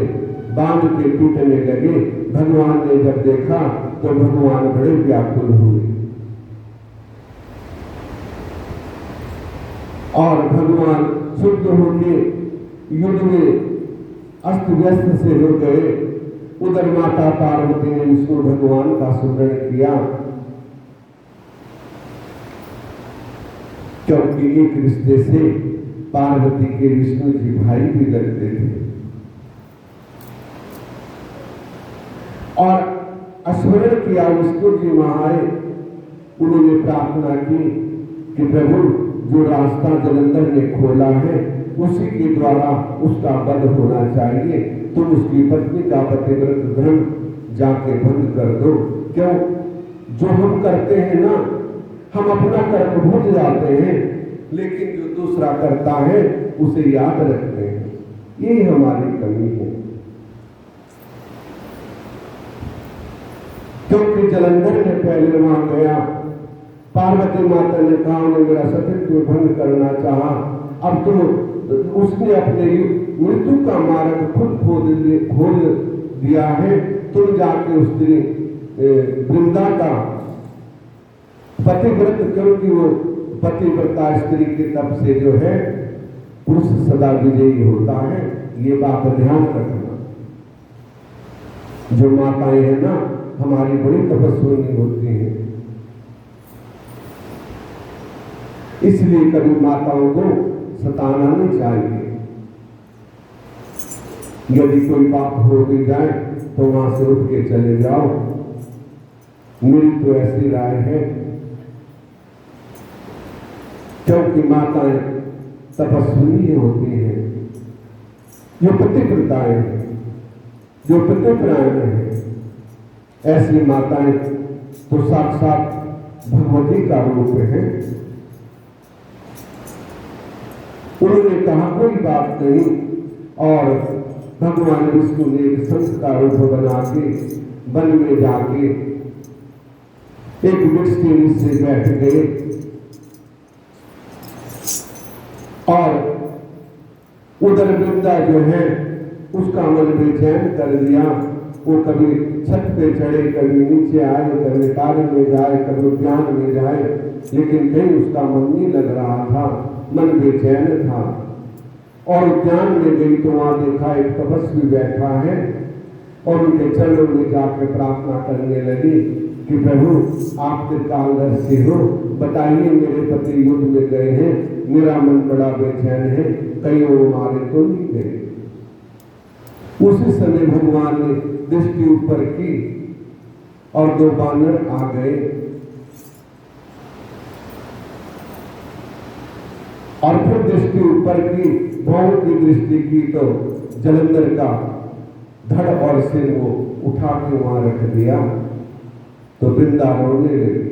बांध के टूटने लगे। भगवान ने जब देखा तो भगवान बड़े व्याकुल हुए और भगवान शुद्ध होके युद्ध में अस्त व्यस्त से हो गए। उधर माता पार्वती ने विष्णु भगवान का सुमरण किया क्योंकि एक रिश्ते से पार्वती के विष्णु जी भाई भी लगते थे। और स्मरण किया विष्णु जी वहां आए। उन्होंने प्रार्थना की कि प्रभु जो रास्ता जालंधर ने खोला है उसी के द्वारा उसका वध होना चाहिए। तुम उसकी पत्नी का पतिव्रत धर्म जाके भंग कर दो। क्यों? जो हम करते हैं ना, हम अपना कर्म भूल जाते हैं लेकिन जो दूसरा करता है उसे याद रखते हैं। यही हमारी कमी है। क्योंकि जालंधर ने पहले वहां गया, पार्वती माता ने कहा उन्हें मेरा सतीत्व भंग करना चाहा। अब तो उसने अपने मृत्यु का मार्ग खुद खोल दिया है। तुम जाके उस वृंदा का पतिव्रत, क्योंकि वो पतिव्रता स्त्री के तप से जो है पुरुष सदा विजयी होता है। ये बात ध्यान रखना। जो माताएं हैं ना, हमारी बड़ी तपस्विनी होती हैं, इसलिए कभी माताओं को सताना नहीं चाहिए। यदि कोई पाप हो भी जाए तो वहां से उठ के चले जाओ। मेरी तो ऐसी राय है, क्योंकि माताएं तपस्विनी होती हैं, जो पतिव्रताएं हैं, जो पतिव्रताएं हैं, ऐसी माताएं तो साक्षात भगवती का रूप है। उन्होंने कहा कोई बात नहीं और भगवान विष्णु ने एक शंख का रूप बना के वन में जाके एक वृक्ष के नीचे बैठ गए और उधर वृंदा जो है उसका मन बेचैन कर दिया। वो कभी छत पे चढ़े, कभी नीचे आए, कभी कार्य में जाए, कभी उद्यान में जाए, लेकिन कहीं उसका मन नहीं लग रहा था, मन बेचैन था। और उद्यान में गई तो वहां देखा एक तपस्वी बैठा है और उनके चरणों में जाकर प्रार्थना करने लगी कि प्रभु आप कृपालदर्शी हो, बताइए मेरे पति युद्ध में गए हैं, मेरा मन बड़ा बेचैन है, कहीं वो मारे तो नहीं गए। उसी समय भगवान ने दृष्टि ऊपर की और 2 बानर आ गए और फिर दृष्टि ऊपर की, भौं की दृष्टि की तो जलंधर का धड़ और सिर वो उठा के वहां रख दिया तो वृंदा रोने लगी।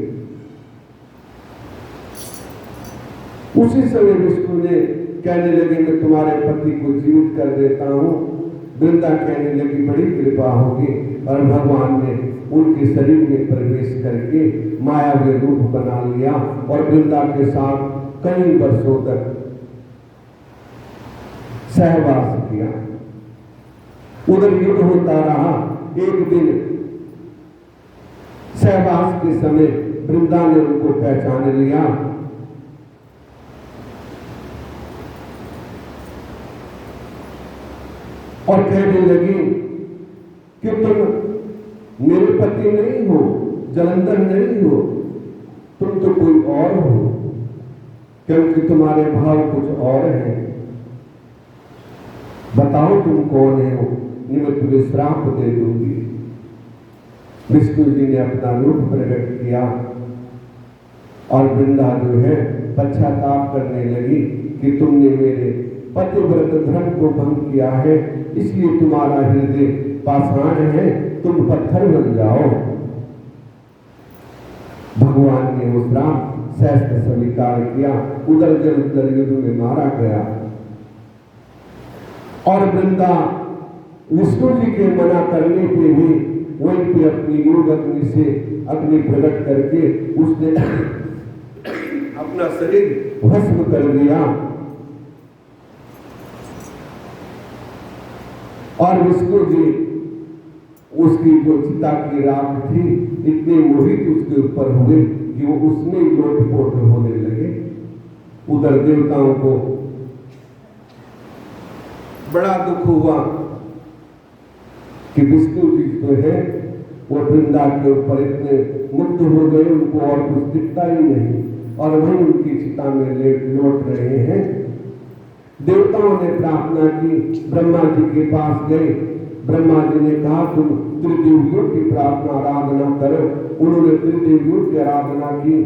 उसी समय विष्णु ने कहने लगे मैं तुम्हारे पति को जीवित कर देता हूं। वृंदा कहने लगी बड़ी कृपा होगी और भगवान ने उनके शरीर में प्रवेश करके मायावी रूप बना लिया और वृंदा के साथ कई वर्षों तक सहवास किया। उधर युद्ध होता रहा। एक दिन सहवास के समय वृंदा ने उनको पहचान लिया और कहने लगी कि तुम मेरे पति नहीं हो, जलंधर नहीं हो, तुम तो कोई और हो, क्योंकि तुम्हारे भाव कुछ और हैं। बताओ तुम कौन हो, मैं तुम्हें श्राप दे दूंगी। विष्णु जी ने अपना रूप प्रकट किया और वृंदा जो है पश्चाताप करने लगी कि तुमने मेरे पतिव्रत धर्म को भंग किया है, इसलिए तुम्हारा हृदय पाषाण है, तुम पत्थर बन जाओ। भगवान ने वो श्राप सहस्त्र स्वीकार किया। उधर जलंधर युद्ध में मारा गया और वृंदा विष्णु जी के मना करने पे भी वहीं पे अपनी योग अग्नि से अग्नि प्रकट करके उसने अपना शरीर भस्म कर दिया और विष्णु जी उसकी जो चिता की राख थी इतने मोहित उसके ऊपर हुए कि वो उसमें लोटपोट होने लगे। उधर देवताओं को बड़ा दुख हुआ कि विष्णु जी जो है वो वृंदा के ऊपर इतने मुग्ध हो गए, उनको और कुछ दिखता ही नहीं और वहीं उनकी चिता में लौट रहे हैं। देवताओं ने प्रार्थना की, ब्रह्मा जी के पास गए। ब्रह्मा जी ने कहा तुम त्रिदेवियों की प्रार्थना आराधना करो। उन्होंने त्रिदेवियों की आराधना की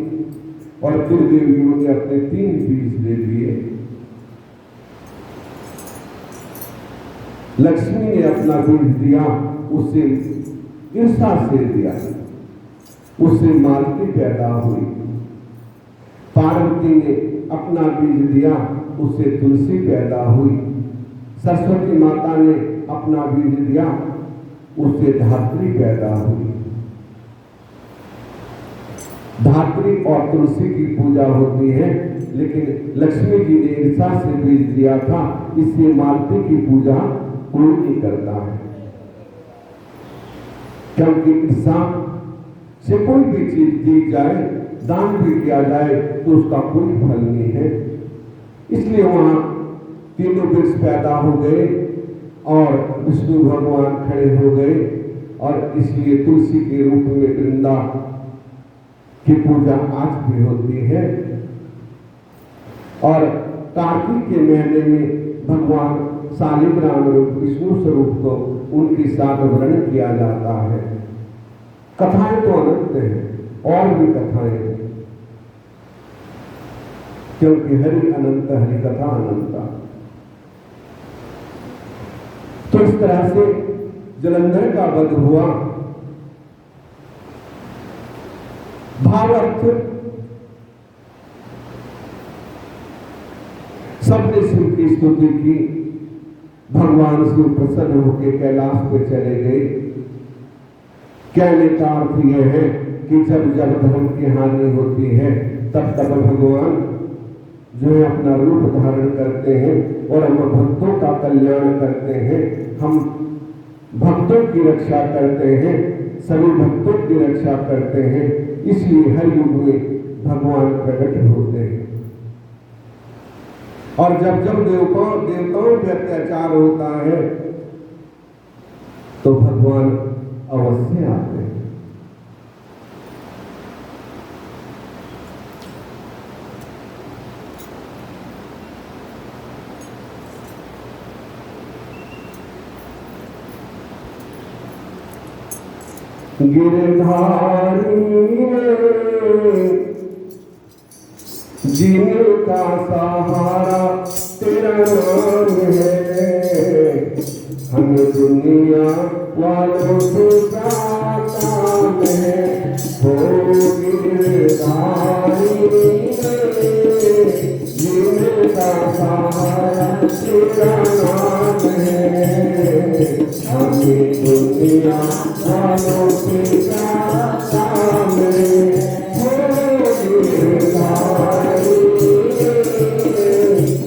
और त्रिदेवियों ने अपने 3 बीज दे दिए। लक्ष्मी ने अपना बीज दिया, उससे ईर्षा से दिया, उससे मालती पैदा हुई। पार्वती ने अपना बीज दिया, उससे तुलसी पैदा हुई। सरस्वती माता ने अपना बीज दिया, उससे धात्री पैदा हुई। धात्री और तुलसी की पूजा होती है, लेकिन लक्ष्मी जी ने ईर्षा से बीज दिया था, इससे मालती की पूजा कोई नहीं करता है, क्योंकि ईर्षा से कोई भी चीज दी जाए, दान भी किया जाए तो उसका कोई फल नहीं है। इसलिए वहां तीनों वृक्ष पैदा हो गए और विष्णु भगवान खड़े हो गए और इसलिए तुलसी के रूप में वृंदा की पूजा आज भी होती है। और कार्तिक के महीने में भगवान शालिग्राम रूप विष्णु स्वरूप को उनके साथ वर्णन किया जाता है। कथाएं तो अनंत हैं और भी कथाएं हैं, क्योंकि हरि अनंत, हरि कथा अनंता। तो इस तरह से जलंधर का वध हुआ। भावार्थ सबने शिव की स्तुति की भगवान शिव प्रसन्न होकर कैलाश पे चले गए। कहने का अर्थ यह है कि जब जब धर्म की हानि होती है तब तब भगवान जो है अपना रूप धारण करते हैं और हम भक्तों का कल्याण करते हैं, हम भक्तों की रक्षा करते हैं, सभी भक्तों की रक्षा करते हैं। इसलिए हर युग में भगवान प्रकट होते हैं। और जब जब देवताओं पे अत्याचार होता है तो भगवान अवश्य आते हैं। गिरधारी जिनका सहारा तेरा नाम है, हम दुनिया वालों से क्या काम है। हो गिरधारी जिनका सहारा तेरा नाम है, हम दुनिया वालों से क्या काम है। हो गिरधारी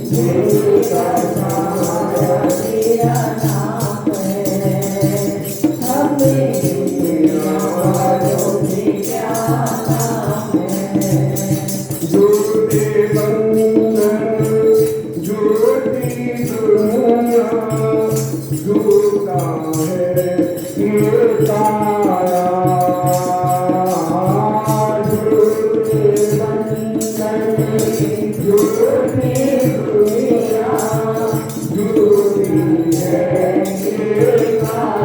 जिनका सहारा तेरा नाम है, हम दुनिया वालों से क्या काम है। जुड़ते बंधन जुड़ती दुनिया, जुड़ता है ये तारा। जुड़ते बंधन जुड़ती दुनिया, जुड़ती है ये तारा।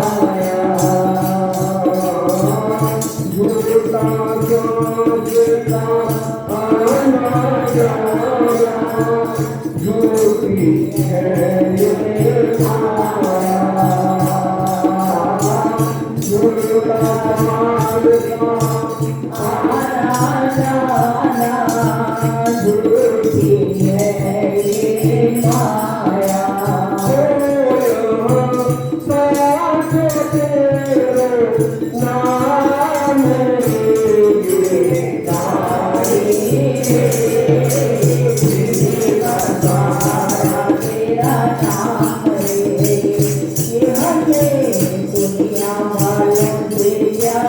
जुड़ता जुड़ता आना जाना, जुड़ती है ये तारा। जुड़ता जुड़ता आना जाना, जुड़ती है ये माया। साथ तेरे नाम ये तारी, जिनका सहारा तेरा नाम है, ये हमें दुनिया वालों से क्या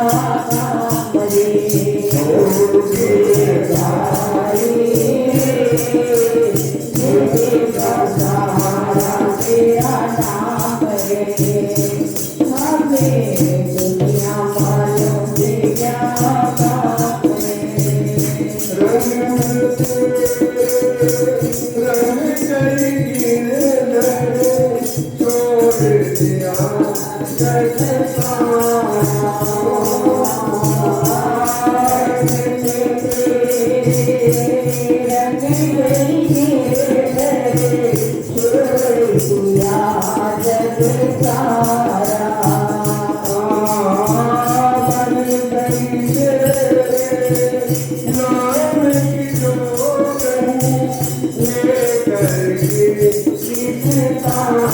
काम है। हो गिरधारी जिनका सहारा तेरा नाम है, हमें दुनिया वालों से क्या काम है। रंग कई गिरधर छोड़ दिया जग सारा। रंग कई गिरधर छोड़ दिया जग सारा। मन गई नाम की जोगन लेकर के इस तारा।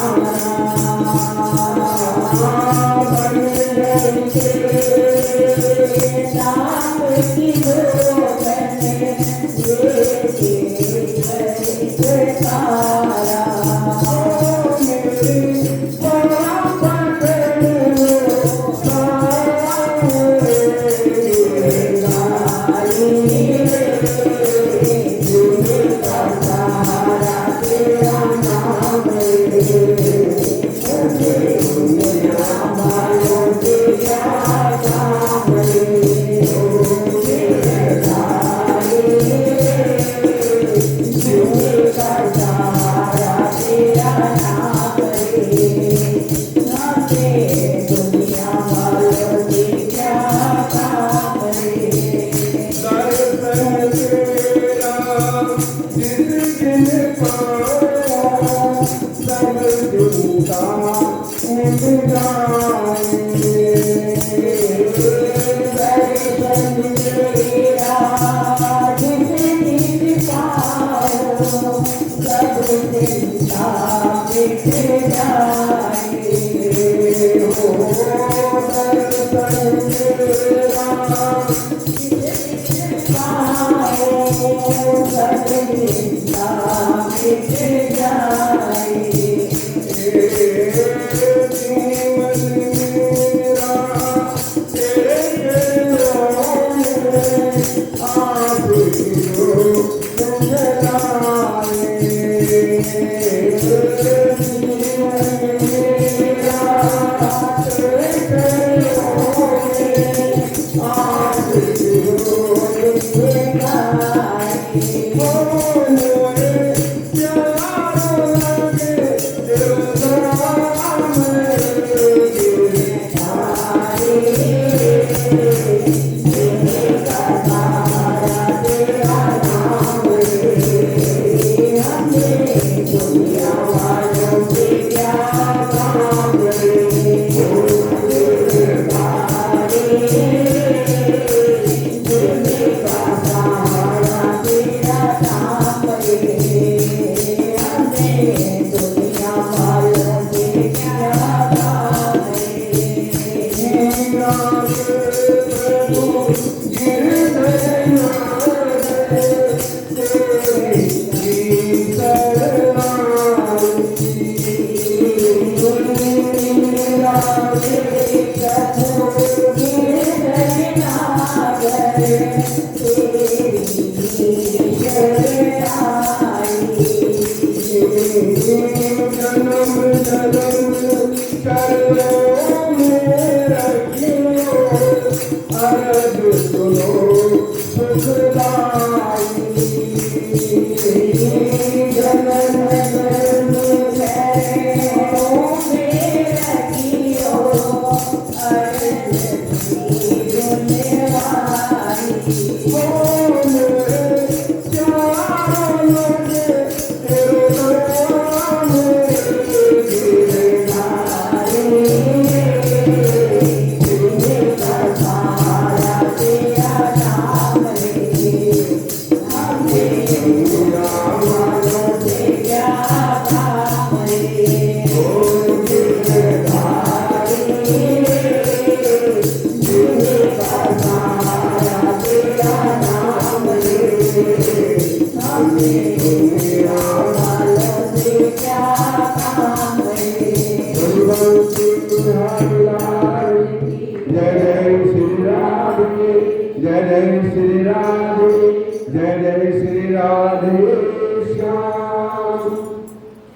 बन गई नाम की जोगन लेकर इस तारा। दुनिया वालों से क्या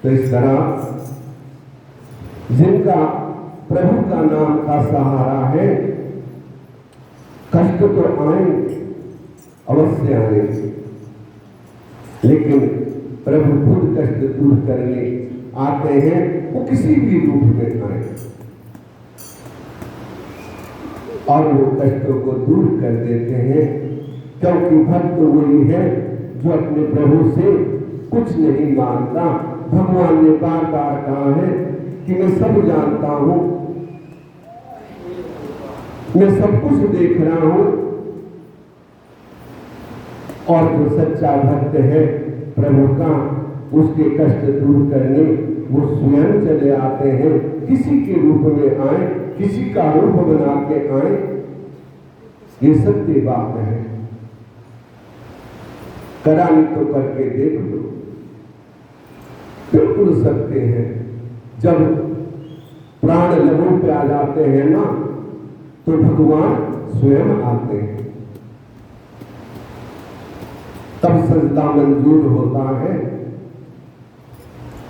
तो इस तरह जिनका प्रभु का नाम का सहारा है, कष्ट तो आएंगे, अवश्य आएंगे, लेकिन प्रभु खुद कष्ट दूर करने आते हैं। वो किसी भी रूप में आए और वो कष्टों को दूर कर देते हैं, क्योंकि भक्त वही है जो अपने प्रभु से कुछ नहीं मांगता। भगवान ने बार बार कहा है कि मैं सब जानता हूं, मैं सब कुछ देख रहा हूं। और जो सच्चा भक्त है प्रभु का, उसके कष्ट दूर करने वो स्वयं चले आते हैं, किसी के रूप में आए, किसी का रूप बना के आए। ये सत्य बात है, करानी तो करके देख लो, बिल्कुल सत्य है। जब प्राण लबों पे आ जाते हैं ना, तो भगवान स्वयं आते हैं, तब सजदा मंजूर होता है।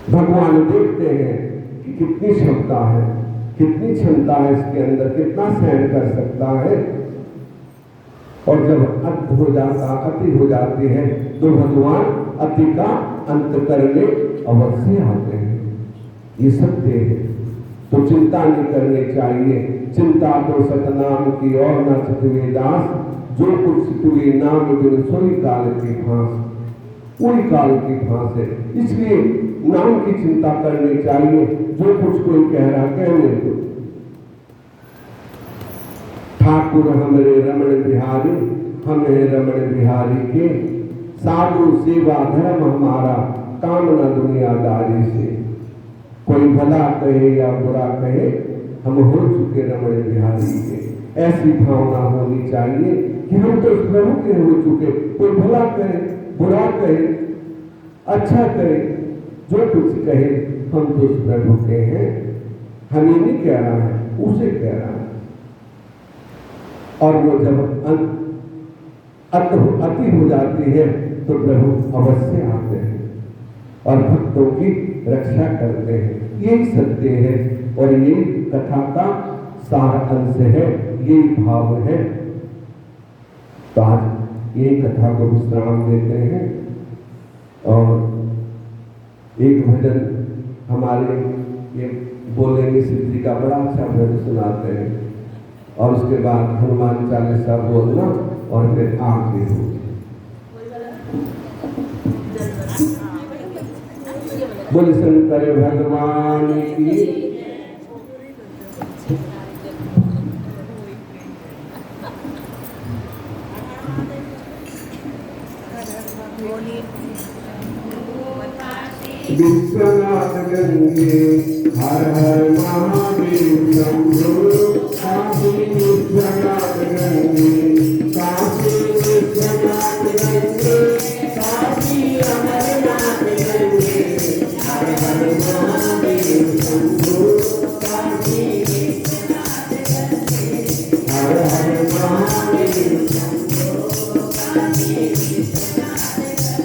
भगवान देखते हैं कि कितनी क्षमता है, कितनी क्षमता है इसके अंदर, कितना सहन कर सकता है। और जब अति हो जाता, अति हो जाती है, तो भगवान अति का अंत करने अवश्य आते हैं। ये सत्य है, तो चिंता नहीं करनी चाहिए। चिंता तो सतनाम की और न चितवे दास, जो कुछ चितवे नाम बिन सोई काल की फांस। कोई काल की फांस है, इसलिए नाम की चिंता करनी चाहिए। जो कुछ कोई कह रहा कहने दो। ठाकुर हमरे रमण बिहारी, हमें रमण बिहारी के, साधु सेवा धर्म हमारा, कामना दुनियादारी से। कोई भला कहे या बुरा कहे, हम हो चुके रमण बिहारी के। ऐसी भावना होनी चाहिए कि हम तो प्रभु के हो चुके। कोई भला करे, बुरा कहे, अच्छा करे, जो कुछ कहे, हम तो प्रभु के हैं। हमें नहीं कह रहा है, उसे कह रहा है। और वो जब अति हो जाती है तो प्रभु अवश्य आते हैं और भक्तों की रक्षा करते हैं। यही सत्य है और ये कथा का सार अंश है, यही भाव है। तो आज यही कथा को विश्राम देते हैं और एक भजन हमारे ये बोलेंगे सिद्धि का बड़ा अच्छा भजन सुनाते हैं और उसके बाद हनुमान चालीसा बोलना और फिर आरती होगी। बोल शंकर भगवान की। विश्वनाथ गंगे हर हर महादेव शंभो। काशी विश्वनाथ गंगे, काशी विश्वनाथ गंगे, काशी अमरनाथ गंगे, हर हर महादेव शंभो। काशी विश्वनाथ गंगे, हर हर महादेव शंभो। काशी विश्वनाथ गंगे।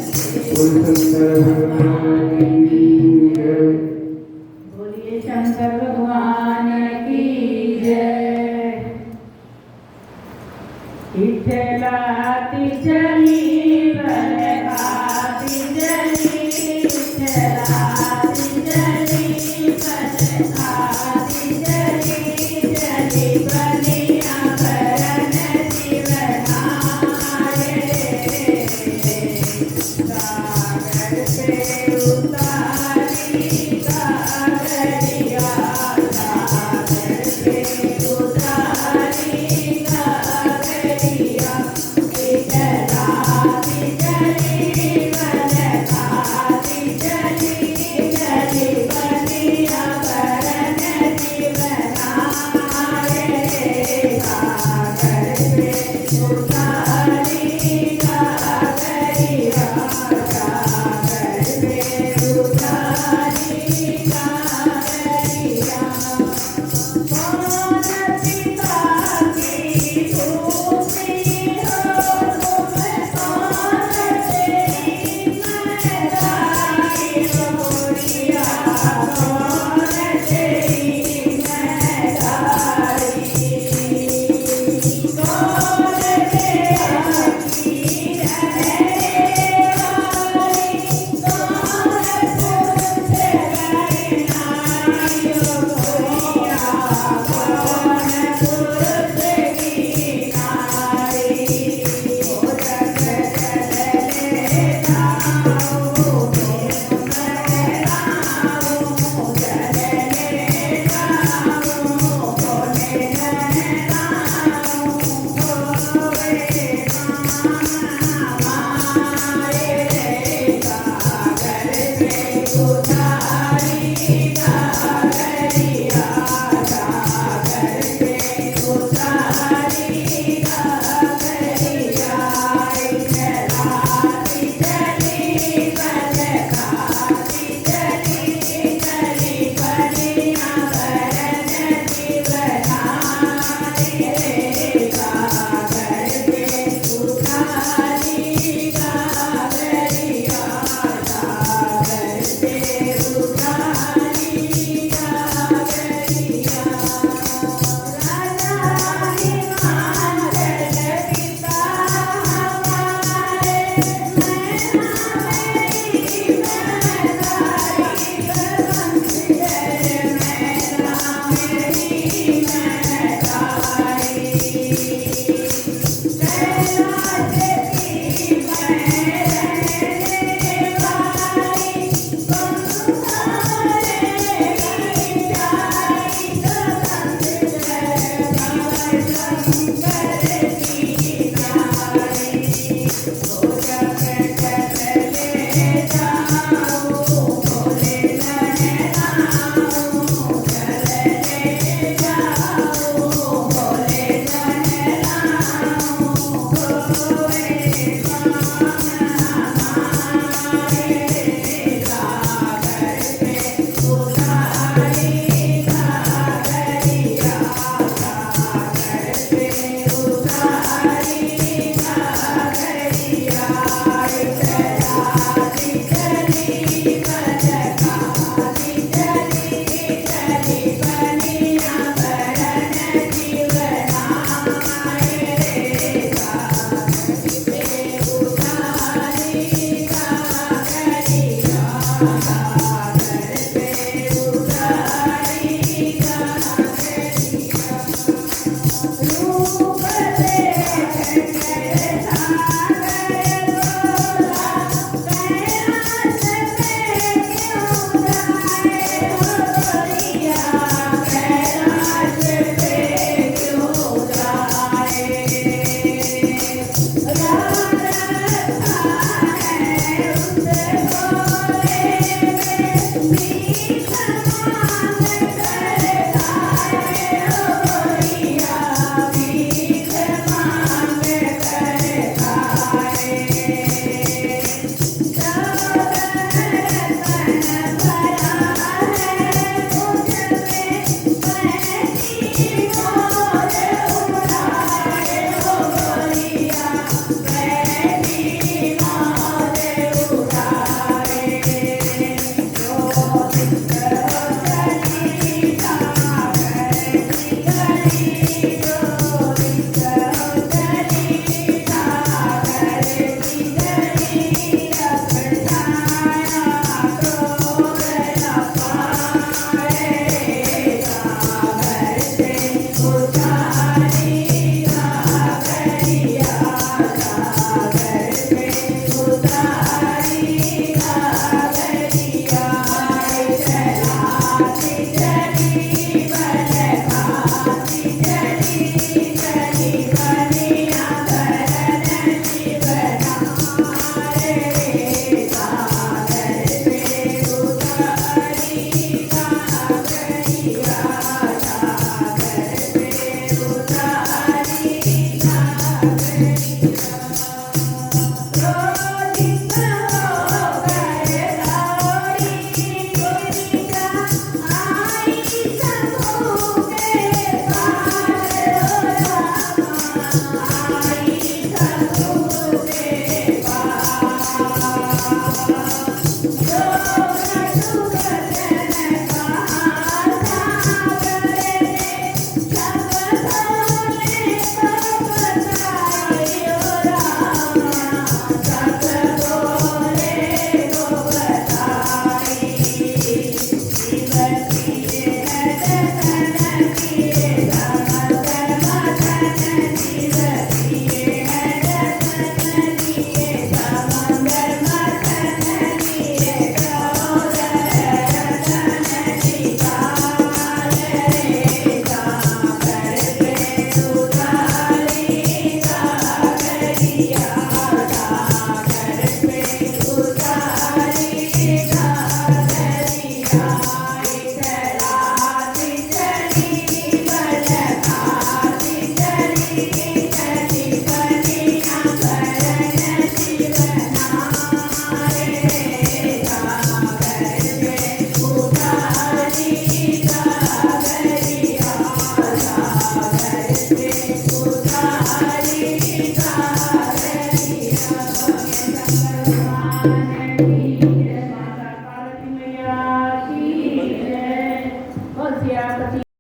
बोल शंकर भगवान की जय। बोलिए शंकर भगवान की जय। इठलाती चली बलखाती चली, इठलाती चली बलखाती चली, चली बलिया भरन जीवनाए। सागर पे उतारी गागरिया, सागर पे उतारी गागरिया, इठलाती चली बलखाती चली, रूप देख के सागर बोला कैलाश पे क्यों जाए हो गोरिया कैलाश पे क्यों जाए राम रखा है उसे भोले में भीख मांग कर खाए हो गोरिया भीख मांग कर खाए Bye.